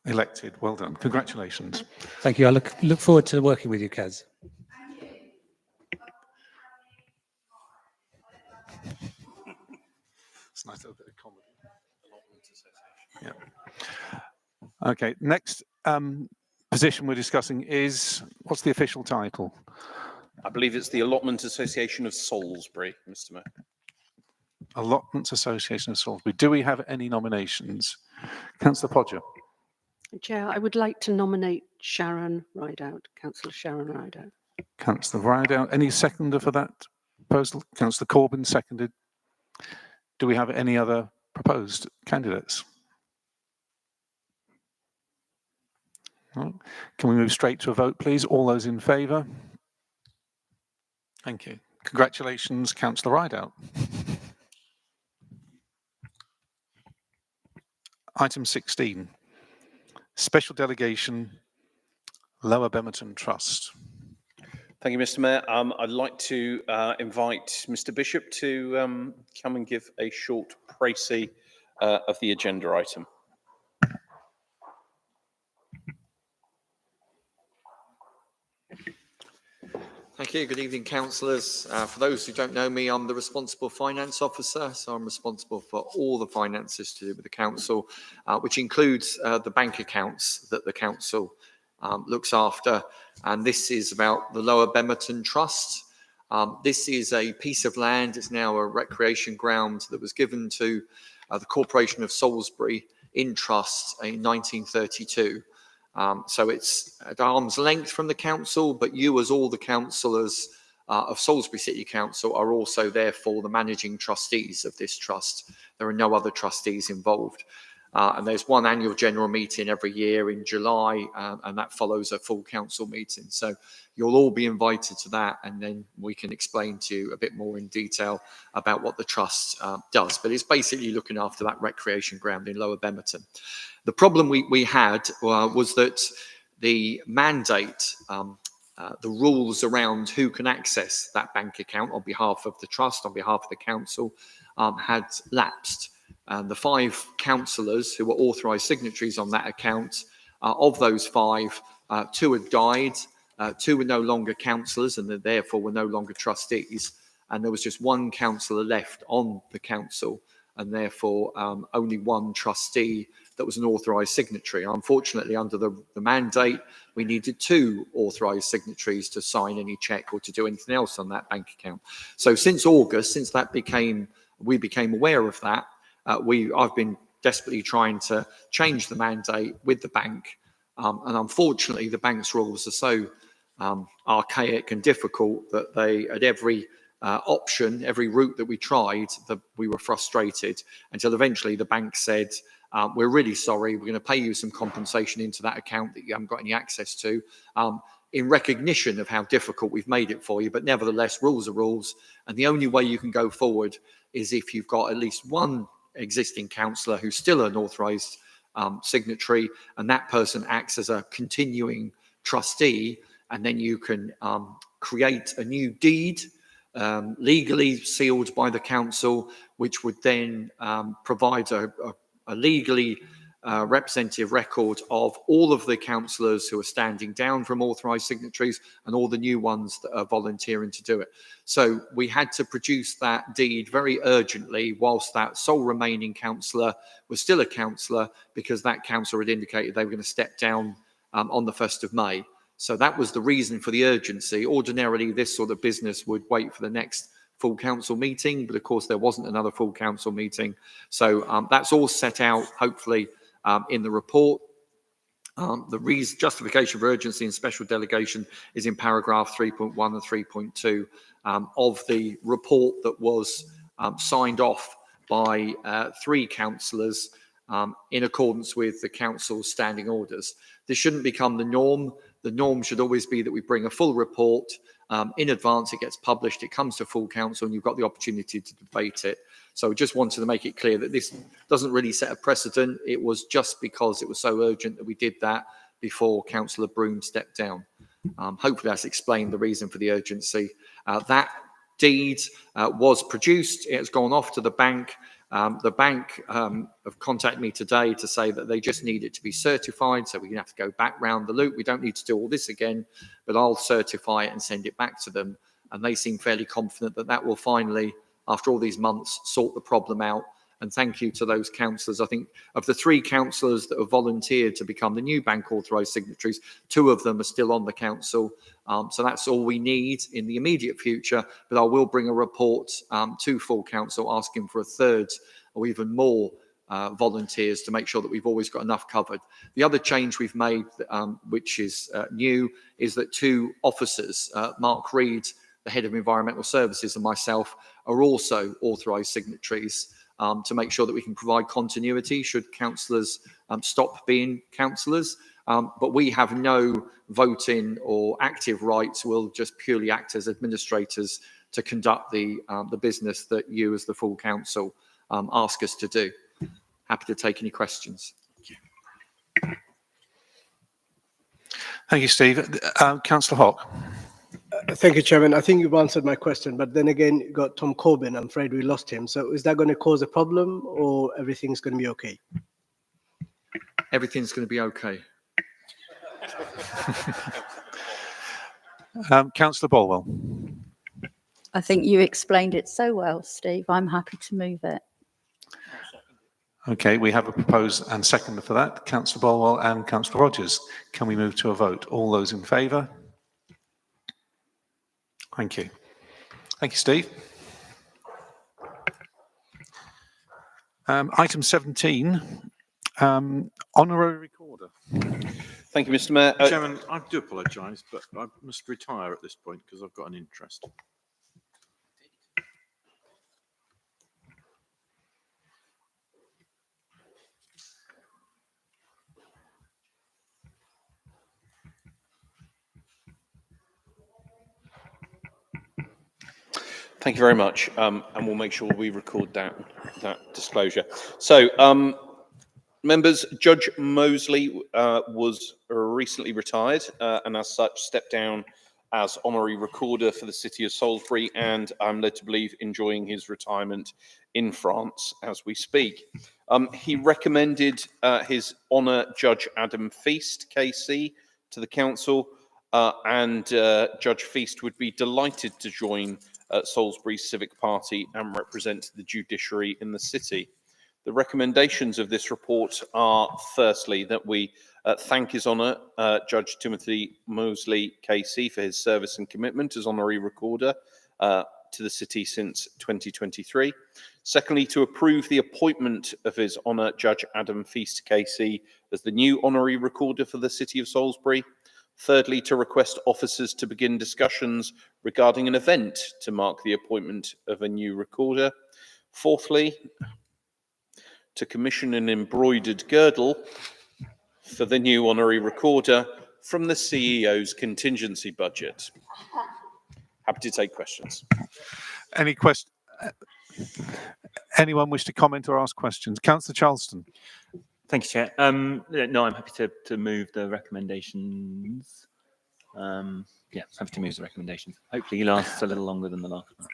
Elected. Well done. Congratulations. Thank you. I look forward to working with you, Kaz. It's nice to have a bit of comedy. Yeah. Okay. Next position we're discussing is, what's the official title? I believe it's the Allotment Association of Salisbury, Mr. Mayor. Allotments Association of Salisbury. Do we have any nominations? Councillor Podger. Chair, I would like to nominate Sharon Rideout, Councillor Sharon Rideout. Councillor Rideout. Any seconder for that proposal? Councillor Corbyn seconded. Do we have any other proposed candidates? No? Can we move straight to a vote, please? All those in favour? Thank you. Congratulations, Councillor Rideout. Item 16. Special Delegation, Lower Bemerton Trust. Thank you, Mr. Mayor. I'd like to invite Mr. Bishop to come and give a short précis of the agenda item. Thank you. Good evening, councillors. For those who don't know me, I'm the responsible finance officer, so I'm responsible for all the finances to do with the council, which includes the bank accounts that the council looks after. And this is about the Lower Bemerton Trust. This is a piece of land. It's now a recreation ground that was given to the Corporation of Salisbury in trust in 1932. So it's at arm's length from the council, but you, as all the councillors of Salisbury City Council, are also therefore the managing trustees of this trust. There are no other trustees involved. And there's one annual general meeting every year in July, and that follows a full council meeting. So you'll all be invited to that, and then we can explain to you a bit more in detail about what the trust does. But it's basically looking after that recreation ground in Lower Bemerton. The problem we had was that the mandate, the rules around who can access that bank account on behalf of the trust, on behalf of the council, had lapsed. And the 5 councillors who were authorised signatories on that account, of those 5, 2 had died, 2 were no longer councillors and therefore were no longer trustees. And there was just 1 councillor left on the council, and therefore only 1 trustee that was an authorised signatory. Unfortunately, under the mandate, we needed 2 authorised signatories to sign any cheque or to do anything else on that bank account. So since August, since that we became aware of that, I've been desperately trying to change the mandate with the bank. And unfortunately, the bank's rules are so archaic and difficult that they, at every option, every route that we tried, that we were frustrated until eventually the bank said, we're really sorry, we're going to pay you some compensation into that account that you haven't got any access to, in recognition of how difficult we've made it for you. But nevertheless, rules are rules. And the only way you can go forward is if you've got at least one existing councillor who's still an authorised signatory, and that person acts as a continuing trustee, and then you can create a new deed legally sealed by the council, which would then provide a legally representative record of all of the councillors who are standing down from authorised signatories and all the new ones that are volunteering to do it. So we had to produce that deed very urgently whilst that sole remaining councillor was still a councillor, because that councillor had indicated they were going to step down on the 1st of May. So that was the reason for the urgency. Ordinarily, this sort of business would wait for the next full council meeting, but of course there wasn't another full council meeting. So that's all set out, hopefully, in the report. The justification for urgency and special delegation is in paragraph 3.1 and 3.2 of the report that was signed off by 3 councillors in accordance with the council's standing orders. This shouldn't become the norm. The norm should always be that we bring a full report in advance, it gets published, it comes to full council, and you've got the opportunity to debate it. So I just wanted to make it clear that this doesn't really set a precedent. It was just because it was so urgent that we did that before Councillor Broom stepped down. Hopefully that's explained the reason for the urgency. That deed was produced, it has gone off to the bank. The bank have contacted me today to say that they just need it to be certified, so we're going to have to go back round the loop. We don't need to do all this again, but I'll certify it and send it back to them. And they seem fairly confident that that will finally, after all these months, sort the problem out. And thank you to those councillors. I think of the 3 councillors that have volunteered to become the new bank authorised signatories, 2 of them are still on the council. So that's all we need in the immediate future. But I will bring a report to full council asking for a 3rd or even more volunteers to make sure that we've always got enough covered. The other change we've made, which is new, is that 2 officers, Mark Reed, the Head of Environmental Services, and myself are also authorised signatories to make sure that we can provide continuity should councillors stop being councillors. But we have no voting or active rights. We'll just purely act as administrators to conduct the business that you as the full council ask us to do. Happy to take any questions. Thank you, Steve. Councillor Hock. Thank you, Chairman. I think you've answered my question, but then again, you got Tom Corbyn. I'm afraid we lost him. So is that going to cause a problem, or everything's going to be okay? Everything's going to be okay. Councillor Bolwell. I think you explained it so well, Steve. I'm happy to move it. Okay, we have a proposed and seconder for that, Councillor Bolwell and Councillor Rogers. Can we move to a vote? All those in favour? Thank you. Thank you, Steve. Item 17, honorary recorder. Thank you, Mr. Mayor. Chairman, I do apologise, but I must retire at this point because I've got an interest. Thank you very much, and we'll make sure we record that disclosure. So, members, Judge Mosley was recently retired and as such stepped down as honorary recorder for the City of Salisbury, and I'm led to believe enjoying his retirement in France as we speak. He recommended his Honour Judge Adam Feast, KC, to the Council, and Judge Feast would be delighted to join Salisbury's Civic Party and represent the judiciary in the city. The recommendations of this report are, firstly, that we thank His Honour Judge Timothy Mosley KC for his service and commitment as honorary recorder to the city since 2023. Secondly, to approve the appointment of His Honour Judge Adam Feast KC as the new honorary recorder for the City of Salisbury. Thirdly, to request officers to begin discussions regarding an event to mark the appointment of a new recorder. Fourthly, to commission an embroidered girdle for the new honorary recorder from the CEO's contingency budget. Happy to take questions. Anyone wish to comment or ask questions? Councillor Charleston. Thank you, Chair. No, I'm happy to move the recommendations. Yeah, happy to move the recommendations. Hopefully it lasts a little longer than the last one.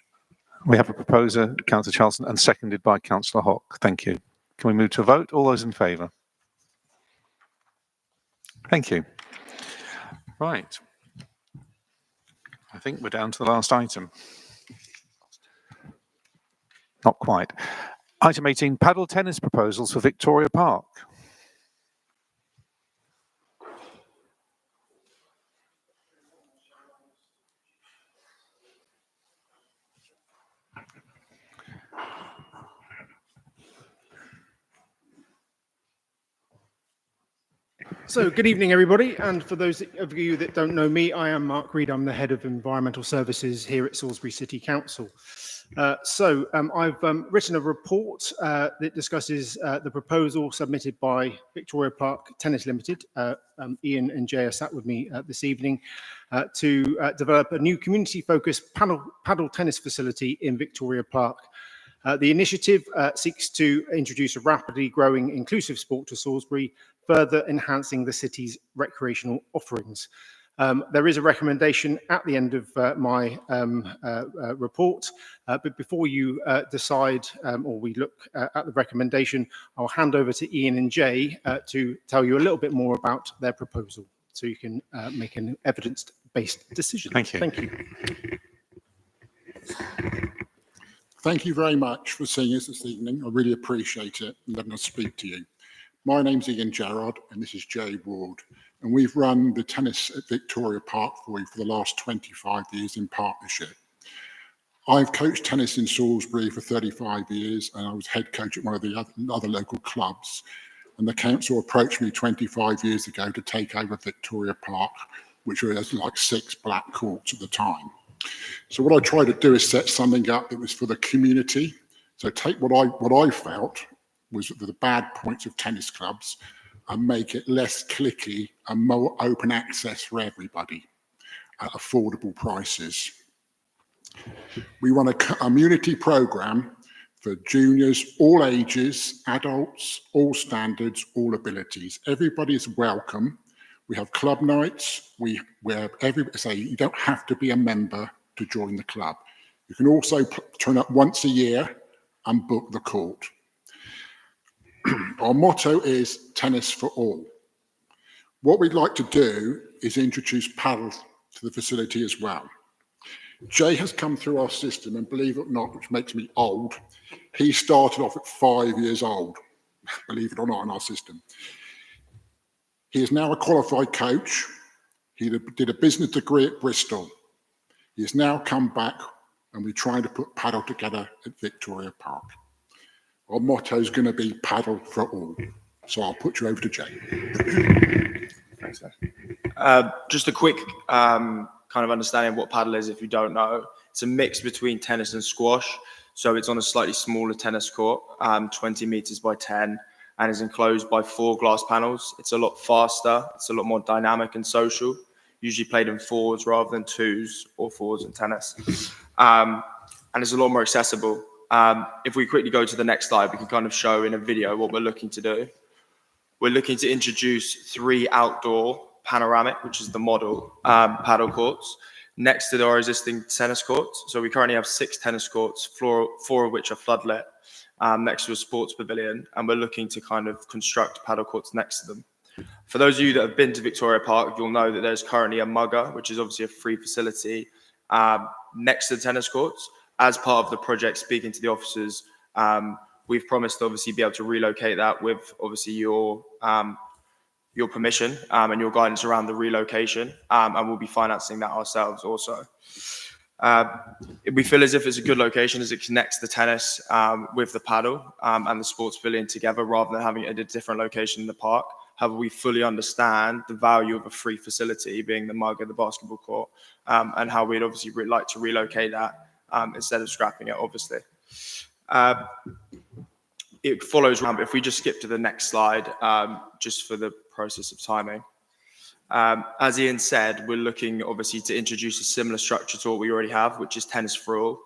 We have a proposer, Councillor Charleston, and seconded by Councillor Hock. Thank you. Can we move to a vote? All those in favour? Thank you. Right. I think we're down to the last item. Not quite. Item 18, paddle tennis proposals for Victoria Park. So good evening, everybody. And for those of you that don't know me, I am Mark Reed. I'm the Head of Environmental Services here at Salisbury City Council. I've written a report that discusses the proposal submitted by Victoria Park Tennis Limited. Ian and Jay are sat with me this evening to develop a new community-focused paddle tennis facility in Victoria Park. The initiative seeks to introduce a rapidly growing inclusive sport to Salisbury, further enhancing the city's recreational offerings. There is a recommendation at the end of my report, but before you decide or we look at the recommendation, I'll hand over to Ian and Jay to tell you a little bit more about their proposal so you can make an evidence-based decision. Thank you. Thank you. Thank you very much for seeing us this evening. I really appreciate it and letting us speak to you. My name's Ian Gerard and this is Jay Ward, and we've run the tennis at Victoria Park for you for the last 25 years in partnership. I've coached tennis in Salisbury for 35 years and I was head coach at one of the other local clubs, and the council approached me 25 years ago to take over Victoria Park, which was like 6 black courts at the time. So what I tried to do is set something up that was for the community. So take what I felt was the bad points of tennis clubs and make it less cliquey and more open access for everybody at affordable prices. We run a community program for juniors, all ages, adults, all standards, all abilities. Everybody is welcome. We have club nights. Where you don't have to be a member to join the club. You can also turn up once a year and book the court. Our motto is tennis for all. What we'd like to do is introduce paddle to the facility as well. Jay has come through our system, and believe it or not, which makes me old, he started off at 5 years old, believe it or not, in our system. He is now a qualified coach. He did a business degree at Bristol. He has now come back and we're trying to put paddle together at Victoria Park. Our motto is going to be paddle for all. So I'll put you over to Jay. Thanks, just a quick kind of understanding of what paddle is if you don't know. It's a mix between tennis and squash. So it's on a slightly smaller tennis court, 20 meters by 10, and is enclosed by 4 glass panels. It's a lot faster. It's a lot more dynamic and social. Usually played in 4s rather than 2s or 4s in tennis. And it's a lot more accessible. If we quickly go to the next slide, we can kind of show in a video what we're looking to do. We're looking to introduce 3 outdoor panoramic, which is the model, paddle courts, next to our existing tennis courts. So we currently have 6 tennis courts, 4 of which are floodlit, next to a sports pavilion. And we're looking to kind of construct paddle courts next to them. For those of you that have been to Victoria Park, you'll know that there's currently a mugger, which is obviously a free facility next to the tennis courts. As part of the project, speaking to the officers, we've promised to obviously be able to relocate that with obviously your permission and your guidance around the relocation, and we'll be financing that ourselves also. We feel as if it's a good location as it connects the tennis with the paddle and the sports pavilion together rather than having it at a different location in the park. However, we fully understand the value of a free facility, being the mug and the basketball court, and how we'd obviously like to relocate that instead of scrapping it, obviously. It follows around, but if we just skip to the next slide, just for the process of timing. As Ian said, we're looking obviously to introduce a similar structure to what we already have, which is tennis for all.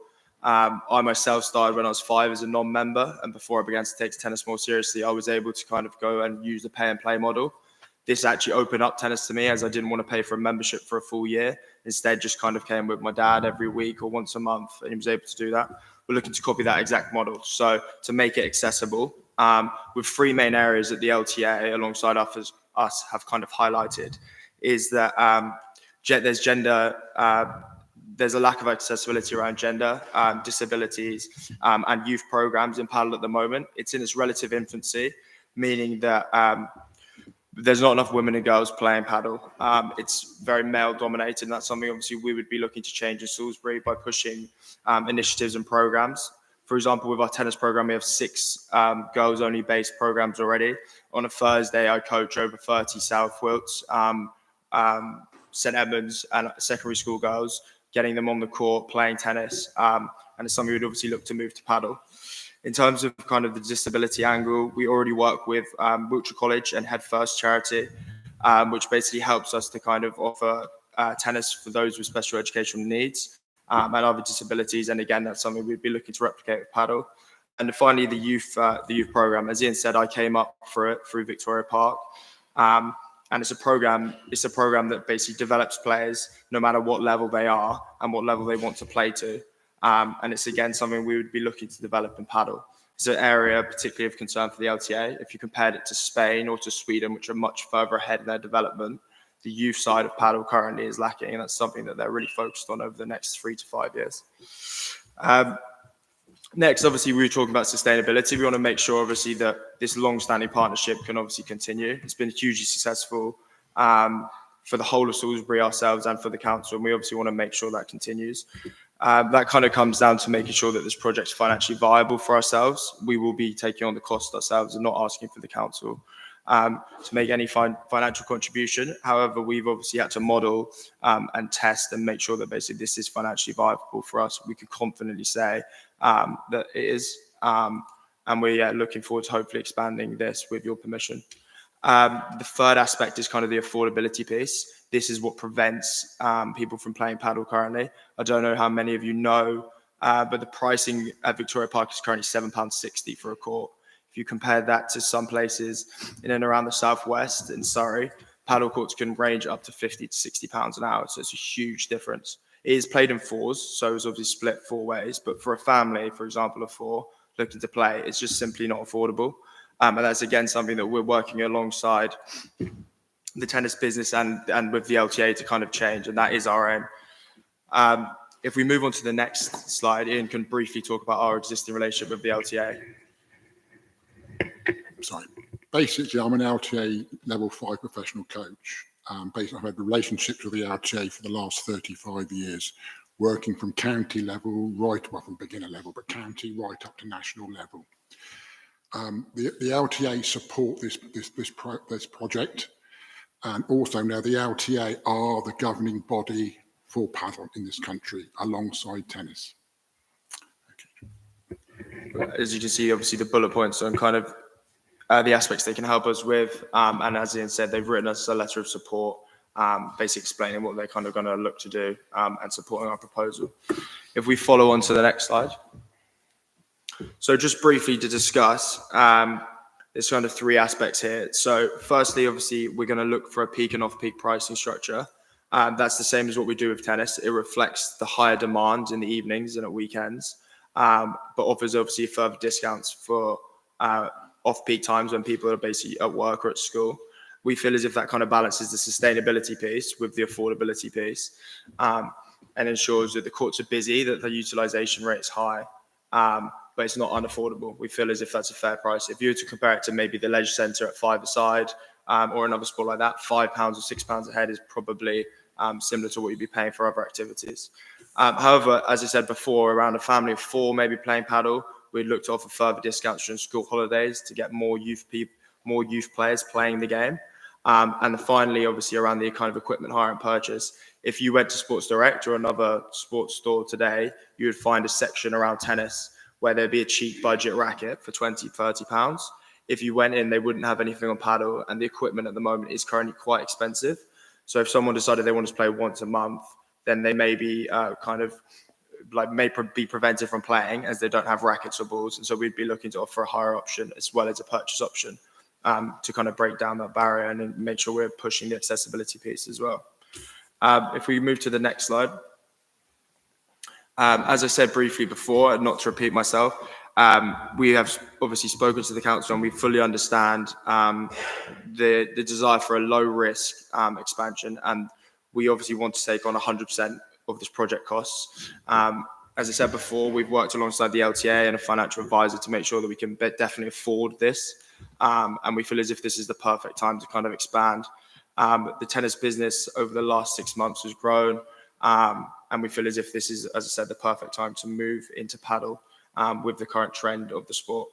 I myself started when I was 5 as a non-member, and before I began to take tennis more seriously, I was able to kind of go and use the pay and play model. This actually opened up tennis to me, as I didn't want to pay for a membership for a full year. Instead, just kind of came with my dad every week or once a month, and he was able to do that. We're looking to copy that exact model. So to make it accessible, with 3 main areas that the LTA alongside us have kind of highlighted, is that there's a lack of accessibility around gender, disabilities, and youth programs in paddle at the moment. It's in its relative infancy, meaning that there's not enough women and girls playing paddle. It's very male dominated, and that's something obviously we would be looking to change in Salisbury by pushing initiatives and programs. For example, with our tennis program, we have 6 girls only based programs already. On a Thursday, I coach over 30 South Wilts, St Edmunds and secondary school girls, getting them on the court, playing tennis, and it's something we'd obviously look to move to paddle. In terms of kind of the disability angle, we already work with Wiltshire College and Head First Charity, which basically helps us to kind of offer tennis for those with special educational needs and other disabilities. And again, that's something we'd be looking to replicate with paddle. And finally, the youth program. As Ian said, I came up for it through Victoria Park. And it's a program that basically develops players no matter what level they are and what level they want to play to. And it's again something we would be looking to develop in paddle. It's an area particularly of concern for the LTA. If you compared it to Spain or to Sweden, which are much further ahead in their development, the youth side of paddle currently is lacking, and that's something that they're really focused on over the next 3 to 5 years. Next, obviously, we were talking about sustainability. We want to make sure, obviously, that this long-standing partnership can obviously continue. It's been hugely successful for the whole of Salisbury, ourselves, and for the council, and we obviously want to make sure that continues. That kind of comes down to making sure that this project's financially viable for ourselves. We will be taking on the cost ourselves and not asking for the council to make any financial contribution. However, we've obviously had to model and test and make sure that basically this is financially viable for us. We can confidently say that it is, and we're looking forward to hopefully expanding this with your permission. The third aspect is kind of the affordability piece. This is what prevents people from playing paddle currently. I don't know how many of you know, but the pricing at Victoria Park is currently £7.60 for a court. If you compare that to some places in and around the southwest in Surrey, paddle courts can range up to £50 to £60 an hour. So it's a huge difference. It is played in 4s, so it's obviously split 4 ways. But for a family, for example, of 4 looking to play, it's just simply not affordable. And that's, again, something that we're working alongside the tennis business and with the LTA to kind of change, and that is our aim. If we move on to the next slide, Ian can briefly talk about our existing relationship with the LTA. Sorry. Basically, I'm an LTA level 5 professional coach. Basically, I've had relationships with the LTA for the last 35 years, working from county level right up from beginner level, but county right up to national level. The LTA support this project, and also now the LTA are the governing body for paddle in this country alongside tennis. As you can see, obviously the bullet points on kind of the aspects they can help us with, and as Ian said, they've written us a letter of support, basically explaining what they're kind of going to look to do and supporting our proposal. If we follow on to the next slide. So just briefly to discuss, there's kind of 3 aspects here. So firstly, obviously, we're going to look for a peak and off-peak pricing structure. That's the same as what we do with tennis. It reflects the higher demand in the evenings and at weekends, but offers obviously further discounts for off-peak times when people are basically at work or at school. We feel as if that kind of balances the sustainability piece with the affordability piece, and ensures that the courts are busy, that the utilization rate is high, but it's not unaffordable. We feel as if that's a fair price. If you were to compare it to maybe the leisure centre at 5-a-side or another sport like that, £5 or £6 a head is probably similar to what you'd be paying for other activities. However, as I said before, around a family of 4 maybe playing paddle, we'd look to offer further discounts during school holidays to get more youth people, more youth players playing the game. And finally, obviously, around the kind of equipment hire and purchase. If you went to Sports Direct or another sports store today, you would find a section around tennis where there'd be a cheap budget racket for 20, 30 pounds. If you went in, they wouldn't have anything on paddle, and the equipment at the moment is currently quite expensive. So if someone decided they wanted to play once a month, then they may be be prevented from playing as they don't have rackets or balls. And so we'd be looking to offer a hire option as well as a purchase option to kind of break down that barrier and then make sure we're pushing the accessibility piece as well. If we move to the next slide. As I said briefly before, and not to repeat myself, we have obviously spoken to the council and we fully understand the desire for a low risk expansion, and we obviously want to take on 100% of this project costs. As I said before, we've worked alongside the LTA and a financial advisor to make sure that we can definitely afford this, and we feel as if this is the perfect time to kind of expand. The tennis business over the last 6 months has grown, and we feel as if this is, as I said, the perfect time to move into paddle with the current trend of the sport.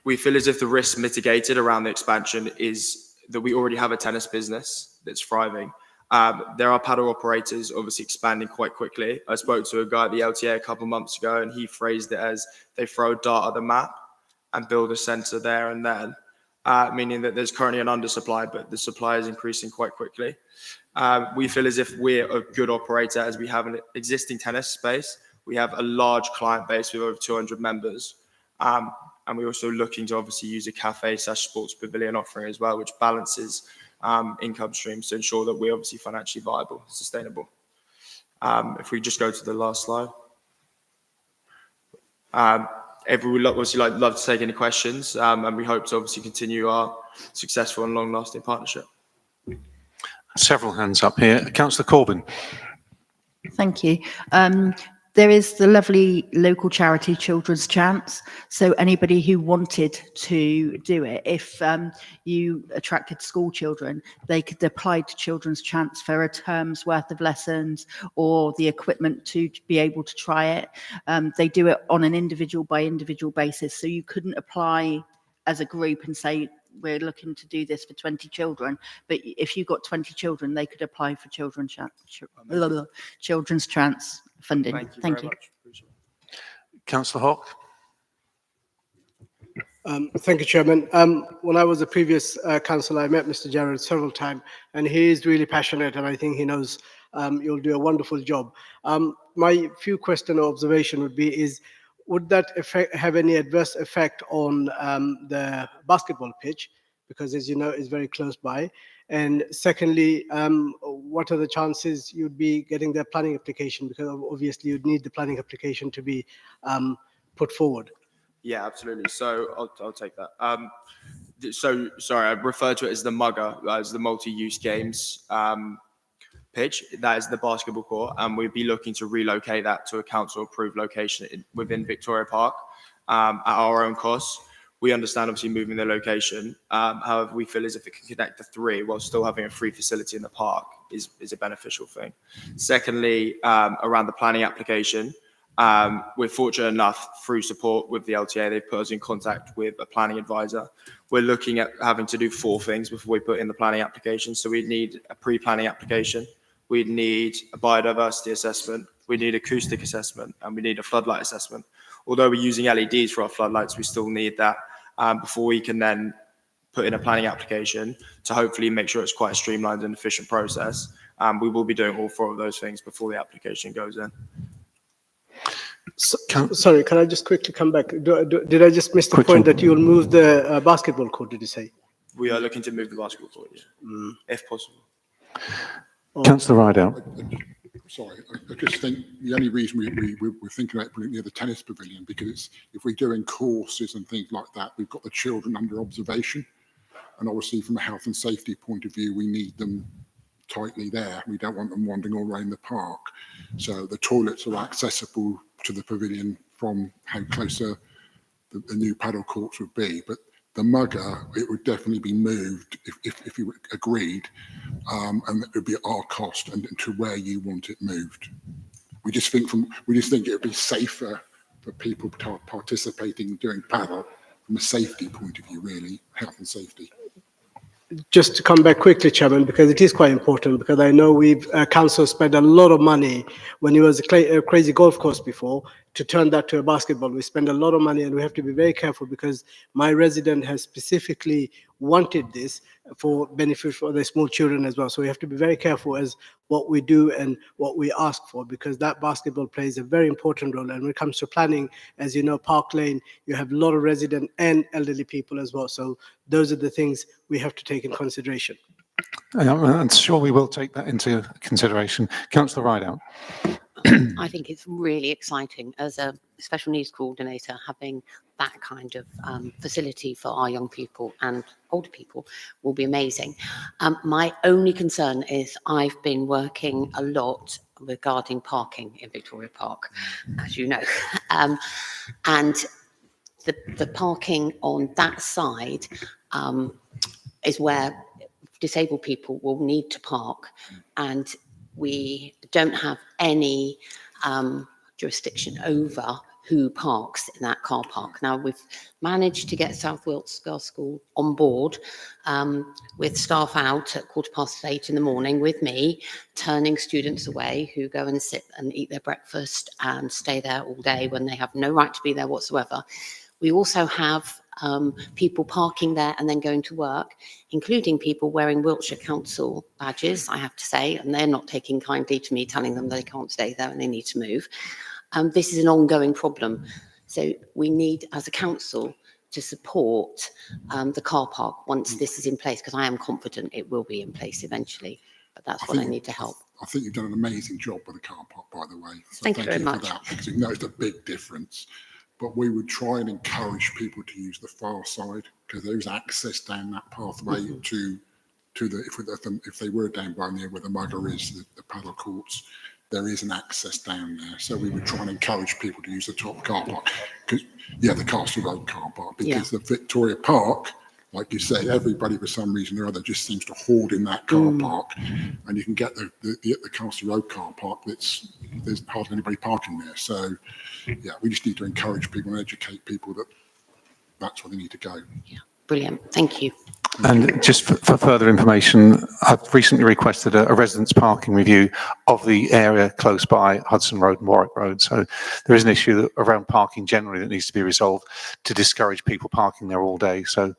We feel as if the risk mitigated around the expansion is that we already have a tennis business that's thriving. There are paddle operators obviously expanding quite quickly. I spoke to a guy at the LTA a couple of months ago, and he phrased it as they throw a dart at the map and build a centre there and then, meaning that there's currently an undersupply, but the supply is increasing quite quickly. We feel as if we're a good operator as we have an existing tennis space. We have a large client base with over 200 members. And we're also looking to obviously use a cafe/sports pavilion offering as well, which balances income streams to ensure that we're obviously financially viable, sustainable. If we just go to the last slide. Everyone would obviously love to take any questions, and we hope to obviously continue our successful and long-lasting partnership. Several hands up here. Councillor Corbyn. Thank you. There is the lovely local charity Children's Chance. So anybody who wanted to do it, if you attracted school children, they could apply to Children's Chance for a term's worth of lessons or the equipment to be able to try it. They do it on an individual by individual basis. So you couldn't apply as a group and say, we're looking to do this for 20 children. But if you got 20 children, they could apply for Children's Chance funding. Thank you. Councillor Hock. Thank you, Chairman. When I was a previous councillor, I met Mr. Jarrod several times, and he is really passionate, and I think he knows you'll do a wonderful job. My few question or observation would be would that have any adverse effect on the basketball pitch? Because as you know, it's very close by. And secondly, what are the chances you'd be getting the planning application? Because obviously you'd need the planning application to be put forward. Yeah, absolutely. So I'll take that. So sorry, I refer to it as the mugger, as the multi-use games pitch. That is the basketball court, and we'd be looking to relocate that to a council-approved location within Victoria Park at our own cost. We understand obviously moving the location. However, we feel as if it can connect the three while still having a free facility in the park is a beneficial thing. Secondly, around the planning application, we're fortunate enough through support with the LTA, they've put us in contact with a planning advisor. We're looking at having to do 4 things before we put in the planning application. So we'd need a pre-planning application, we'd need a biodiversity assessment, we need acoustic assessment, and we need a floodlight assessment. Although we're using LEDs for our floodlights, we still need that before we can then put in a planning application to hopefully make sure it's quite a streamlined and efficient process. We will be doing all 4 of those things before the application goes in. Sorry, can I just quickly come back? Did I just miss the point that you'll move the basketball court, did you say? We are looking to move the basketball court, yeah, if possible. Councillor Rideout. Sorry, I just think the only reason we're thinking about putting near the tennis pavilion, because if we're doing courses and things like that, we've got the children under observation. And obviously from a health and safety point of view, we need them tightly there. We don't want them wandering all around the park. So the toilets are accessible to the pavilion from how close the new paddle courts would be. But the mugger, it would definitely be moved if you agreed, and it would be at our cost and to where you want it moved. We just think it would be safer for people participating doing paddle from a safety point of view, really, health and safety. Just to come back quickly, Chairman, because it is quite important, because I know council spent a lot of money when it was a crazy golf course before to turn that to a basketball. We spend a lot of money and we have to be very careful, because my resident has specifically wanted this for benefit for the small children as well. So we have to be very careful as what we do and what we ask for, because that basketball plays a very important role. And when it comes to planning, as you know, Park Lane, you have a lot of resident and elderly people as well. So those are the things we have to take in consideration. I'm sure we will take that into consideration. Councillor Rideout. I think it's really exciting as a special needs coordinator, having that kind of facility for our young people and older people will be amazing. My only concern is I've been working a lot regarding parking in Victoria Park, as you know, and the parking on that side is where disabled people will need to park, and we don't have any jurisdiction over who parks in that car park. Now, we've managed to get South Wilts Girls' School on board with staff out at 8:15 in the morning with me, turning students away who go and sit and eat their breakfast and stay there all day when they have no right to be there whatsoever. We also have people parking there and then going to work, including people wearing Wiltshire Council badges, I have to say, and they're not taking kindly to me telling them they can't stay there and they need to move. This is an ongoing problem. So we need, as a council, to support the car park once this is in place, because I am confident it will be in place eventually. But that's what I need to help. I think you've done an amazing job with the car park, by the way. So thank you very much. For that, because we noticed a big difference. But we would try and encourage people to use the far side, because there is access down that pathway to the, if they were down by near where the mugger is, the paddle courts, there is an access down there. So we would try and encourage people to use the top car park, the Castle Road car park, because the Victoria Park, like you said, everybody for some reason or other just seems to hoard in that car park, and you can get the Castle Road car park there's hardly anybody parking there. So yeah, we just need to encourage people and educate people that that's where they need to go. Yeah, brilliant. Thank you. And just for further information, I've recently requested a residents' parking review of the area close by Hudson Road and Warwick Road. So there is an issue around parking generally that needs to be resolved to discourage people parking there all day. So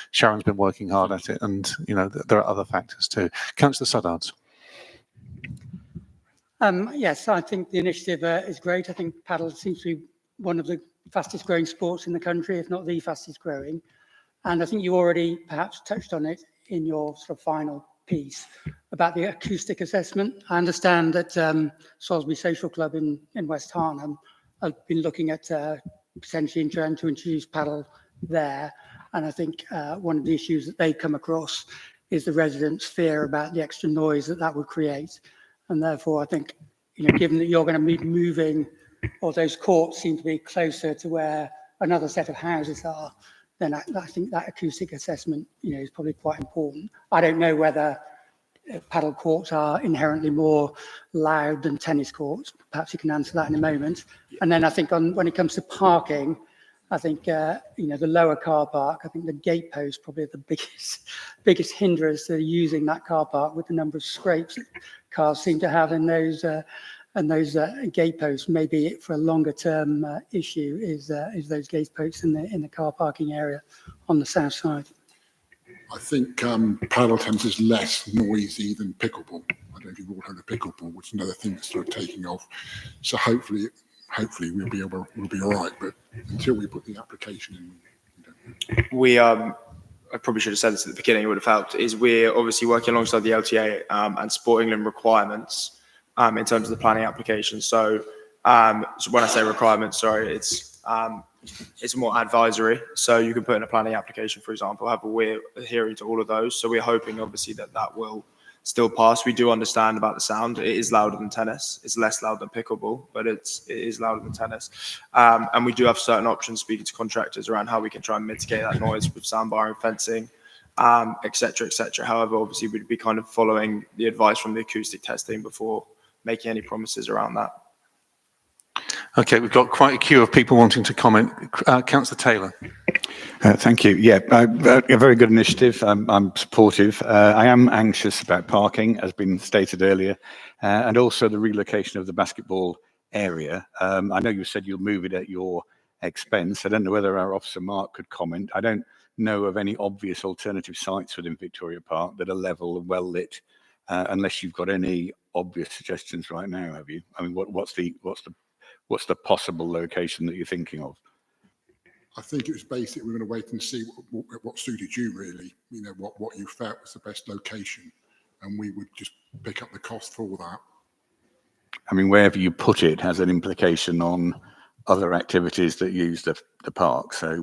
Sharon's been working hard at it, and you know there are other factors too. Councillor Suddards. Yes, I think the initiative is great. I think paddle seems to be one of the fastest growing sports in the country, if not the fastest growing. And I think you already perhaps touched on it in your sort of final piece about the acoustic assessment. I understand that Salisbury Social Club in West Harnham have been looking at potentially trying to introduce paddle there. And I think one of the issues that they come across is the residents' fear about the extra noise that would create. And therefore, I think, you know, given that you're going to be moving, or those courts seem to be closer to where another set of houses are, then I think that acoustic assessment, you know, is probably quite important. I don't know whether paddle courts are inherently more loud than tennis courts. Perhaps you can answer that in a moment. And then I think when it comes to parking, I think, you know, the lower car park, I think the gate post probably the biggest hindrance to using that car park, with the number of scrapes that cars seem to have in those gate posts. Maybe for a longer term issue is those gate posts in the car parking area on the south side. I think paddle tennis is less noisy than pickleball. I don't know if you've all heard of pickleball, which is another thing that's sort of taking off. So hopefully we'll be all right. But until we put the application in, we I probably should have said this at the beginning, it would have helped, is we're obviously working alongside the LTA and Sport England requirements in terms of the planning application. So when I say requirements, sorry, it's more advisory. So you can put in a planning application, for example. However, we're adhering to all of those. So we're hoping, obviously, that will still pass. We do understand about the sound. It is louder than tennis. It's less loud than pickleball, but it is louder than tennis. And we do have certain options speaking to contractors around how we can try and mitigate that noise with soundbar and fencing, et cetera, et cetera. However, obviously, we'd be kind of following the advice from the acoustic testing before making any promises around that. Okay, we've got quite a queue of people wanting to comment. Councillor Taylor. Thank you. Yeah, a very good initiative. I'm supportive. I am anxious about parking, as been stated earlier, and also the relocation of the basketball area. I know you said you'll move it at your expense. I don't know whether our officer Mark could comment. I don't know of any obvious alternative sites within Victoria Park that are level and well lit, unless you've got any obvious suggestions right now. Have you? I mean, what's the possible location that you're thinking of? I think it was basically we're going to wait and see what suited you really, what you felt was the best location, and we would just pick up the cost for that. I mean, wherever you put it has an implication on other activities that use the park. So,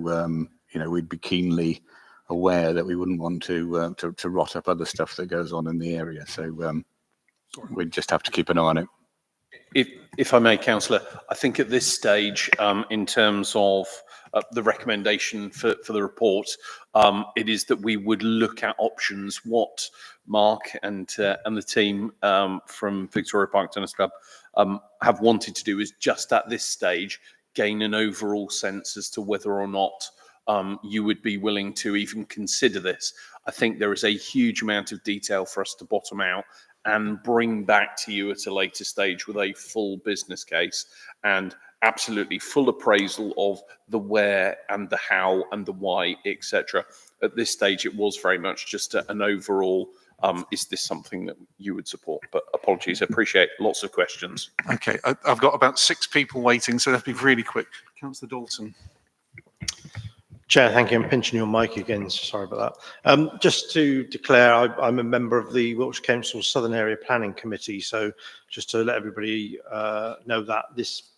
we'd be keenly aware that we wouldn't want to rot up other stuff that goes on in the area. So we'd just have to keep an eye on it. If I may, Councillor, I think at this stage, in terms of the recommendation for the report, it is that we would look at options. What Mark and the team from Victoria Park Tennis Club have wanted to do is just at this stage gain an overall sense as to whether or not you would be willing to even consider this. I think there is a huge amount of detail for us to bottom out and bring back to you at a later stage with a full business case and absolutely full appraisal of the where and the how and the why, etc. At this stage, it was very much just an overall, is this something that you would support? But apologies, I appreciate lots of questions. Okay, I've got about 6 people waiting, so let's be really quick. Councillor Dalton. Chair, thank you. I'm pinching your mic again. Sorry about that. Just to declare, I'm a member of the Wiltshire Council Southern Area Planning Committee. So just to let everybody know that this,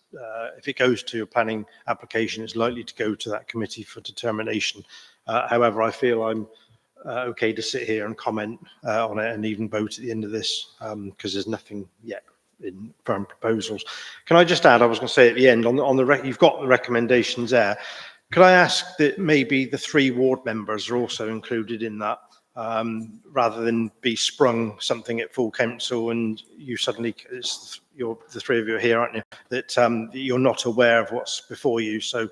if it goes to a planning application, it's likely to go to that committee for determination. However, I feel I'm okay to sit here and comment on it and even vote at the end of this because there's nothing yet in firm proposals. Can I just add, I was going to say at the end, you've got the recommendations there. Could I ask that maybe the 3 ward members are also included in that, rather than be sprung something at full council and you suddenly, the 3 of you are here, aren't you, that you're not aware of what's before you. So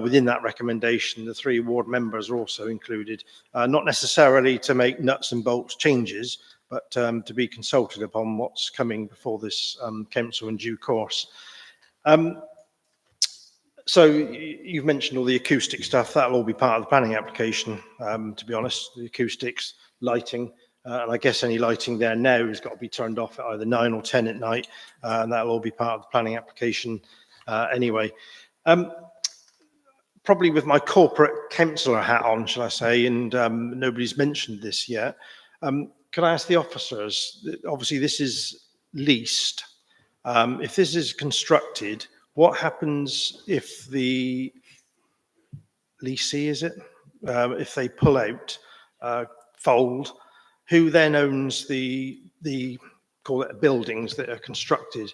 within that recommendation, the 3 ward members are also included, not necessarily to make nuts and bolts changes, but to be consulted upon what's coming before this council in due course. So you've mentioned all the acoustic stuff. That'll all be part of the planning application, to be honest, the acoustics, lighting, and I guess any lighting there now has got to be turned off at either 9 or 10 at night, and that'll all be part of the planning application anyway. Probably with my corporate councillor hat on, shall I say, and nobody's mentioned this yet. Could I ask the officers, obviously this is leased, if this is constructed, what happens if the leasee, is it? If they pull out, fold, who then owns the call it buildings that are constructed?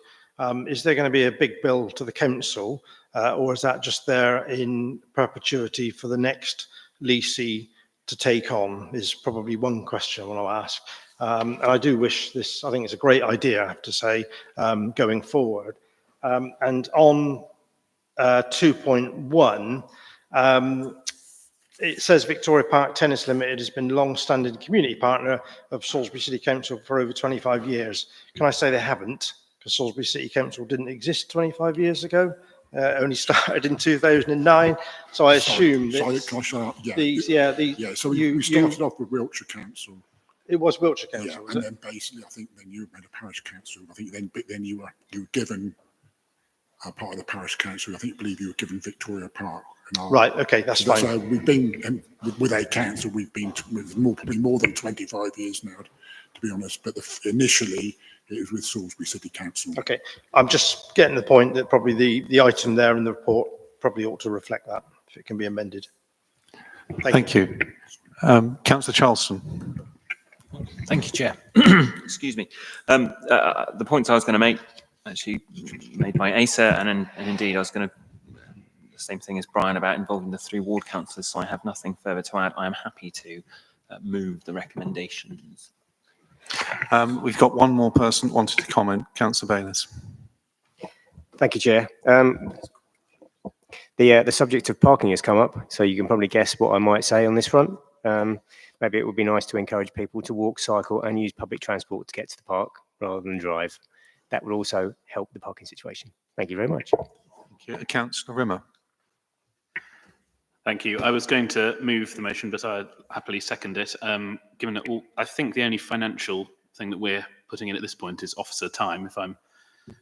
Is there going to be a big bill to the council, or is that just there in perpetuity for the next leasee to take on? Is probably one question I want to ask. And I do wish this, I think it's a great idea, I have to say, going forward. And on 2.1, it says Victoria Park Tennis Limited has been a long-standing community partner of Salisbury City Council for over 25 years. Can I say they haven't? Because Salisbury City Council didn't exist 25 years ago. Only started in 2009. So I assume that Can I start? Yeah. these, So we started off with Wiltshire Council. It was Wiltshire Council, Yeah, was and it? then basically, I think then you made a parish council. I think then you were given part of the parish council. I believe you were given Victoria Park. Right. Okay, that's fine. So we've been with a council. We've been probably more than 25 years now, to be honest. But initially, it was with Salisbury City Council. Okay, I'm just getting the point that probably the item there in the report probably ought to reflect that if it can be amended. Thank you. Councillor Charleston. Thank you, Chair. Excuse me. The points I was going to make, actually made by Asa, and indeed I was going to, the same thing as Brian about involving the 3 ward councillors, so I have nothing further to add. I am happy to move the recommendations. We've got one more person wanted to comment. Councillor Bayliss. Thank you, Chair. The subject of parking has come up, so you can probably guess what I might say on this front. Maybe it would be nice to encourage people to walk, cycle, and use public transport to get to the park rather than drive. That would also help the parking situation. Thank you very much. Thank you. Councillor Rimmer. Thank you. I was going to move the motion, but I'd happily second it. Given that I think the only financial thing that we're putting in at this point is officer time, if I'm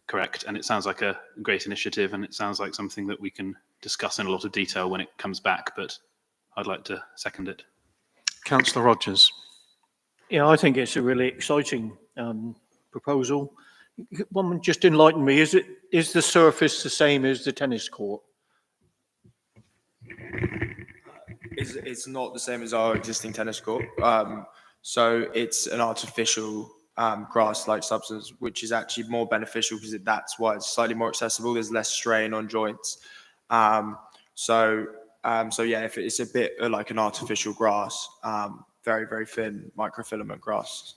correct. And it sounds like a great initiative, and it sounds like something that we can discuss in a lot of detail when it comes back, but I'd like to second it. Councillor Rogers. Yeah, I think it's a really exciting proposal. One would just enlighten me, is the surface the same as the tennis court? It's not the same as our existing tennis court. So it's an artificial grass-like substance, which is actually more beneficial because that's why it's slightly more accessible. There's less strain on joints. So yeah, if it's a bit like an artificial grass, very, very thin microfilament grass.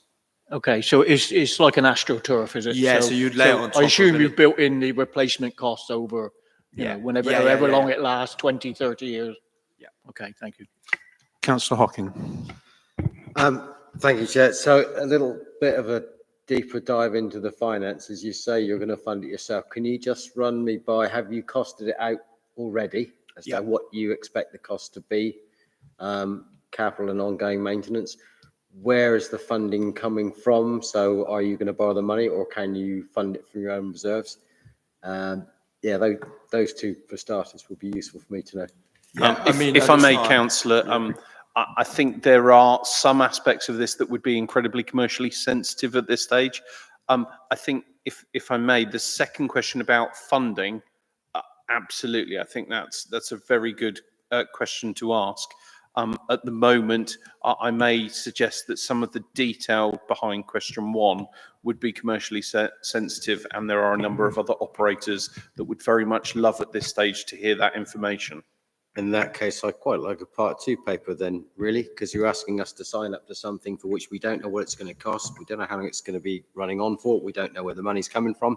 Okay, so it's like an AstroTurf, is it? Yeah, so you'd lay it on top I assume of you've built in the replacement costs over, you know, whenever, however long it lasts, 20, 30 years. Yeah. Okay, thank you. Councillor Hocking. Thank you, Chair. So a little bit of a deeper dive into the finances. You say you're going to fund it yourself. Can you just run me by, have you costed it out already as to what you expect the cost to be, capital and ongoing maintenance? Where is the funding coming from? So are you going to borrow the money, or can you fund it from your own reserves? Yeah, those two for starters would be useful for me to know. If I may, Councillor, I think there are some aspects of this that would be incredibly commercially sensitive at this stage. I think, if I may, the second question about funding, absolutely, I think that's a very good question to ask. At the moment, I may suggest that some of the detail behind question one would be commercially sensitive, and there are a number of other operators that would very much love at this stage to hear that information. In that case, I quite like a part 2 paper then, really, because you're asking us to sign up to something for which we don't know what it's going to cost. We don't know how long it's going to be running on for. We don't know where the money's coming from.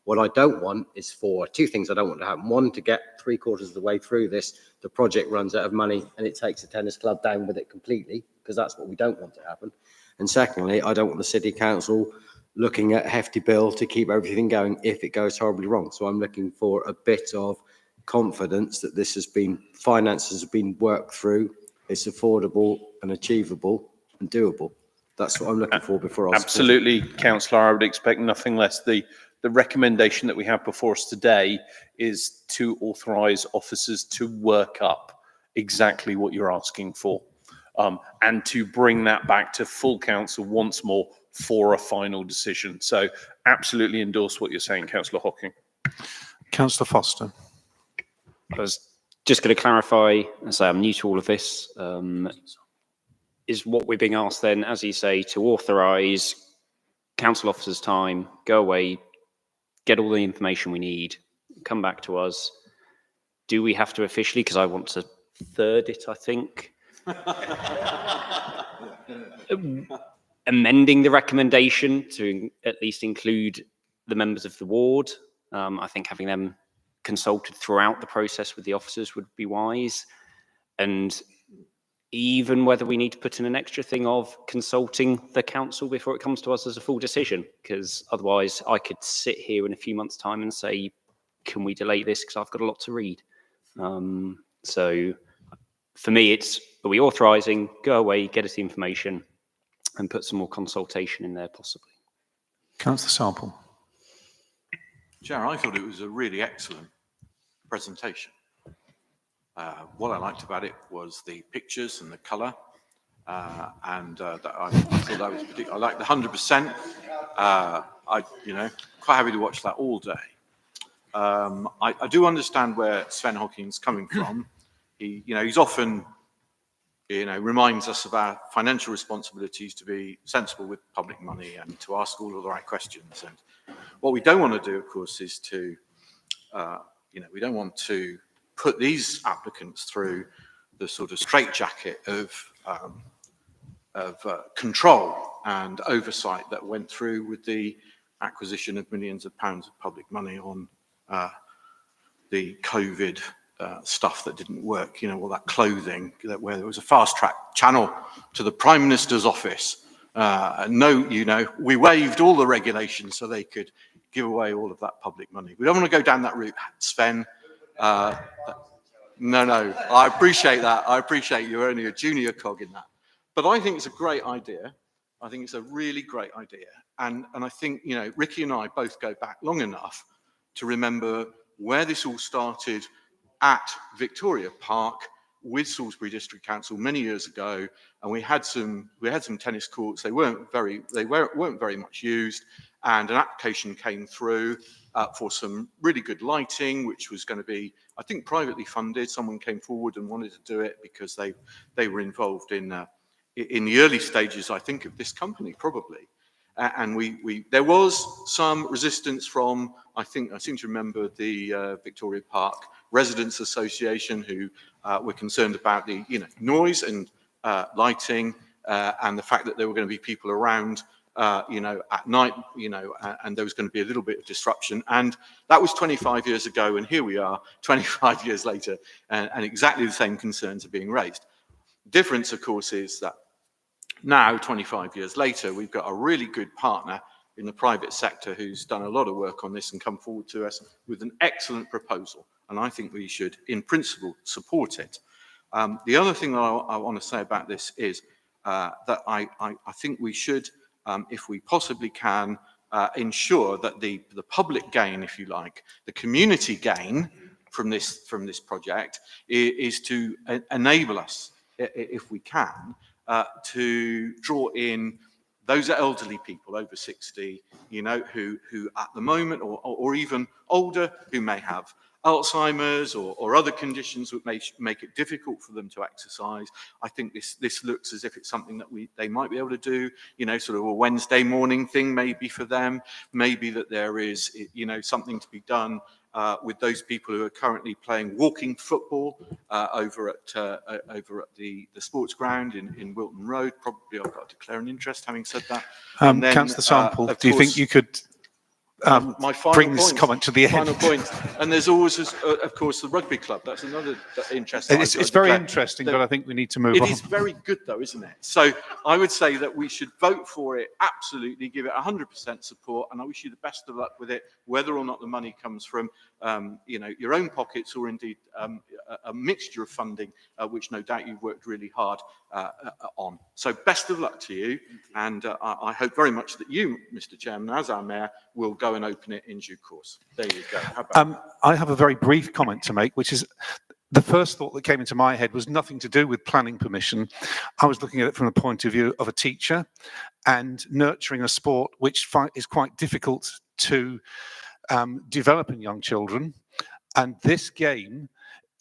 What I don't want is for two things I don't want to happen. One, to get 3/4 of the way through this, the project runs out of money and it takes the tennis club down with it completely, because that's what we don't want to happen. And secondly, I don't want the city council looking at a hefty bill to keep everything going if it goes horribly wrong. So I'm looking for a bit of confidence that this has been, finances have been worked through, it's affordable and achievable and doable. That's what I'm looking for before I Absolutely, Councillor, I would expect nothing less. The recommendation that we have before us today is to authorise officers to work up exactly what you're asking for, and to bring that back to full council once more for a final decision. So absolutely endorse what you're saying, Councillor Hocking. Councillor Foster. I was just going to clarify and say I'm new to all of this. Is what we're being asked then, as you say, to authorise council officers' time, go away, get all the information we need, come back to us. Do we have to officially, because I want to third it, I think, amending the recommendation to at least include the members of the ward? I think having them consulted throughout the process with the officers would be wise. And even whether we need to put in an extra thing of consulting the council before it comes to us as a full decision, because otherwise I could sit here in a few months' time and say, can we delay this because I've got a lot to read. So for me, it's, are we authorising, go away, get us the information and put some more consultation in there possibly. Councillor Sample. Chair, I thought it was a really excellent presentation. What I liked about it was the pictures and the colour, and that I thought that was particular. I liked the 100%. Quite happy to watch that all day. I do understand where Sven Hocking's coming from. He's often, reminds us of our financial responsibilities to be sensible with public money and to ask all of the right questions. And what we don't want to do, of course, is to, we don't want to put these applicants through the sort of straitjacket of control and oversight that went through with the acquisition of millions of pounds of public money on the COVID stuff that didn't work, all that clothing, where there was a fast track channel to the Prime Minister's office. We waived all the regulations so they could give away all of that public money. We don't want to go down that route, Sven. No, I appreciate that. I appreciate you're only a junior cog in that. But I think it's a great idea. I think it's a really great idea. And I think, Ricky and I both go back long enough to remember where this all started at Victoria Park with Salisbury District Council many years ago, and we had some tennis courts. They weren't very much used, and an application came through for some really good lighting, which was going to be, I think, privately funded. Someone came forward and wanted to do it because they were involved in the early stages, I think, of this company, probably. And there was some resistance from, I seem to remember, the Victoria Park Residents Association, who were concerned about the noise and lighting, and the fact that there were going to be people around at night, and there was going to be a little bit of disruption. And that was 25 years ago, and here we are 25 years later, and exactly the same concerns are being raised. Difference, of course, is that now, 25 years later, we've got a really good partner in the private sector who's done a lot of work on this and come forward to us with an excellent proposal. And I think we should, in principle, support it. The other thing that I want to say about this is that I think we should, if we possibly can, ensure that the public gain, if you like, the community gain from this project is to enable us, if we can, to draw in those elderly people over 60, who at the moment, or even older, who may have Alzheimer's or other conditions that may make it difficult for them to exercise. I think this looks as if it's something that they might be able to do, sort of a Wednesday morning thing maybe for them. Maybe that there is, something to be done with those people who are currently playing walking football over at the sports ground in Wilton Road. Probably I've got to declare an interest, having said that. Councillor Sample, do you think you could my final bring this point, comment to the end? Final point. And there's always, of course, the rugby club. That's another interest. It's very interesting, but I think we need to move on. It is very good, though, isn't it? So I would say that we should vote for it, absolutely, give it 100% support, and I wish you the best of luck with it, whether or not the money comes from, your own pockets or indeed a mixture of funding, which no doubt you've worked really hard on. So best of luck to you, and I hope very much that you, Mr. Chairman, as our Mayor, will go and open it in due course. There you go. How about I have a very brief comment to make, which is the first thought that came into my head was nothing to do with planning permission. I was looking at it from the point of view of a teacher and nurturing a sport which is quite difficult to develop in young children. And this game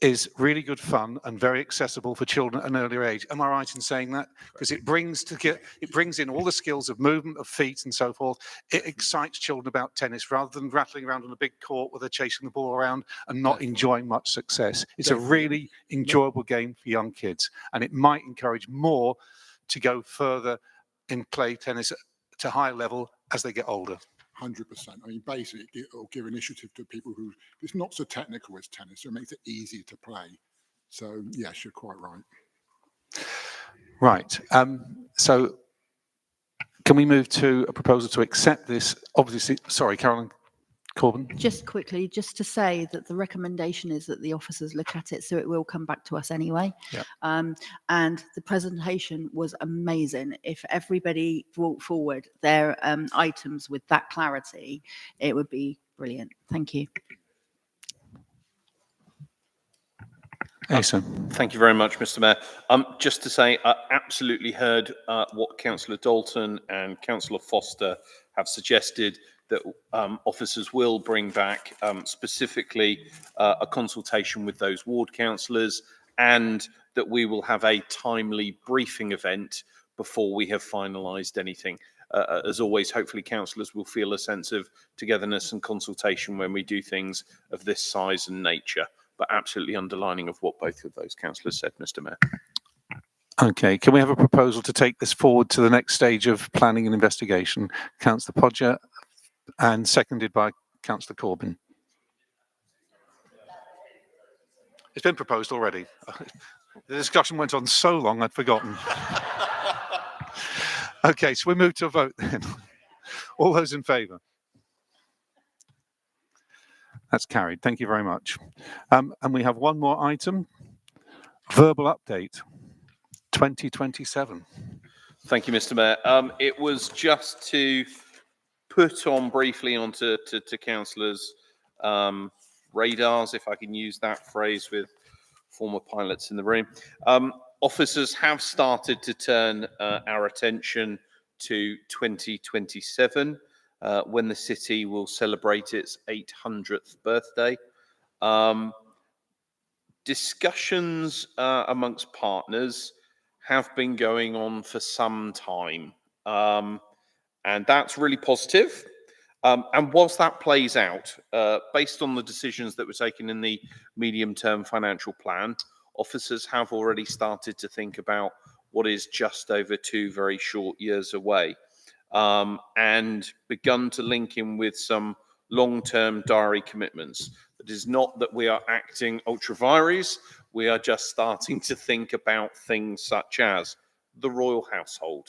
is really good fun and very accessible for children at an earlier age. Am I right in saying that? Because it brings in all the skills of movement, of feet and so forth. It excites children about tennis rather than rattling around on a big court where they're chasing the ball around and not enjoying much success. It's a really enjoyable game for young kids, and it might encourage more to go further in play tennis to high level as they get older. 100%. I mean, basically, it'll give initiative to people who it's not so technical as tennis, so it makes it easier to play. So, yes, you're quite right. Right. So, can we move to a proposal to accept this? Obviously, sorry, Carolyn Corbyn. Just quickly, just to say that the recommendation is that the officers look at it, so it will come back to us anyway. Yep. And the presentation was amazing. If everybody brought forward their items with that clarity, it would be brilliant. Thank you. Thank you very much, Mr. Mayor. Just to say, I absolutely heard what Councillor Dalton and Councillor Foster have suggested, that officers will bring back specifically a consultation with those ward councillors, and that we will have a timely briefing event before we have finalised anything. As always, hopefully councillors will feel a sense of togetherness and consultation when we do things of this size and nature, but absolutely underlining of what both of those councillors said, Mr. Mayor. Okay, can we have a proposal to take this forward to the next stage of planning and investigation? Councillor Podger, and seconded by Councillor Corbyn. It's been proposed already. The discussion went on so long, I'd forgotten. Okay, so we move to a vote then. All those in favour? That's carried. Thank you very much. And we have one more item. Verbal update 2027. Thank you, Mr. Mayor. It was just to put on briefly onto councillors' radars, if I can use that phrase with former pilots in the room. Officers have started to turn our attention to 2027, when the city will celebrate its 800th birthday. Discussions amongst partners have been going on for some time, and that's really positive. And whilst that plays out, based on the decisions that were taken in the medium-term financial plan, officers have already started to think about what is just over 2 very short years away, and begun to link in with some long-term diary commitments. It is not that we are acting ultra vires, we are just starting to think about things such as the royal household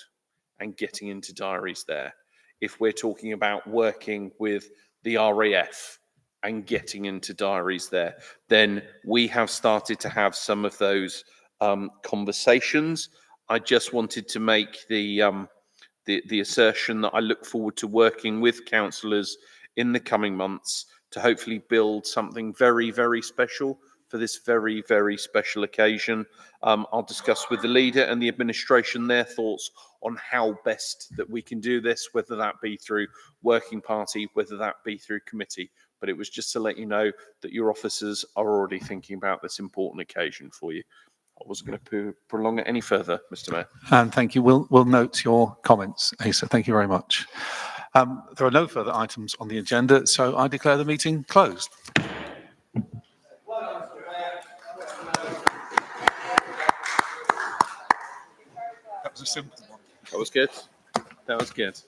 and getting into diaries there. If we're talking about working with the RAF and getting into diaries there, then we have started to have some of those conversations. I just wanted to make the assertion that I look forward to working with councillors in the coming months to hopefully build something very, very special for this very, very special occasion. I'll discuss with the leader and the administration their thoughts on how best that we can do this, whether that be through working party, whether that be through committee. But it was just to let you know that your officers are already thinking about this important occasion for you. I wasn't going to prolong it any further, Mr. Mayor. And thank you. We'll note your comments, Asa. Thank you very much. There are no further items on the agenda, so I declare the meeting closed. That was a simple one. That was good. That was good.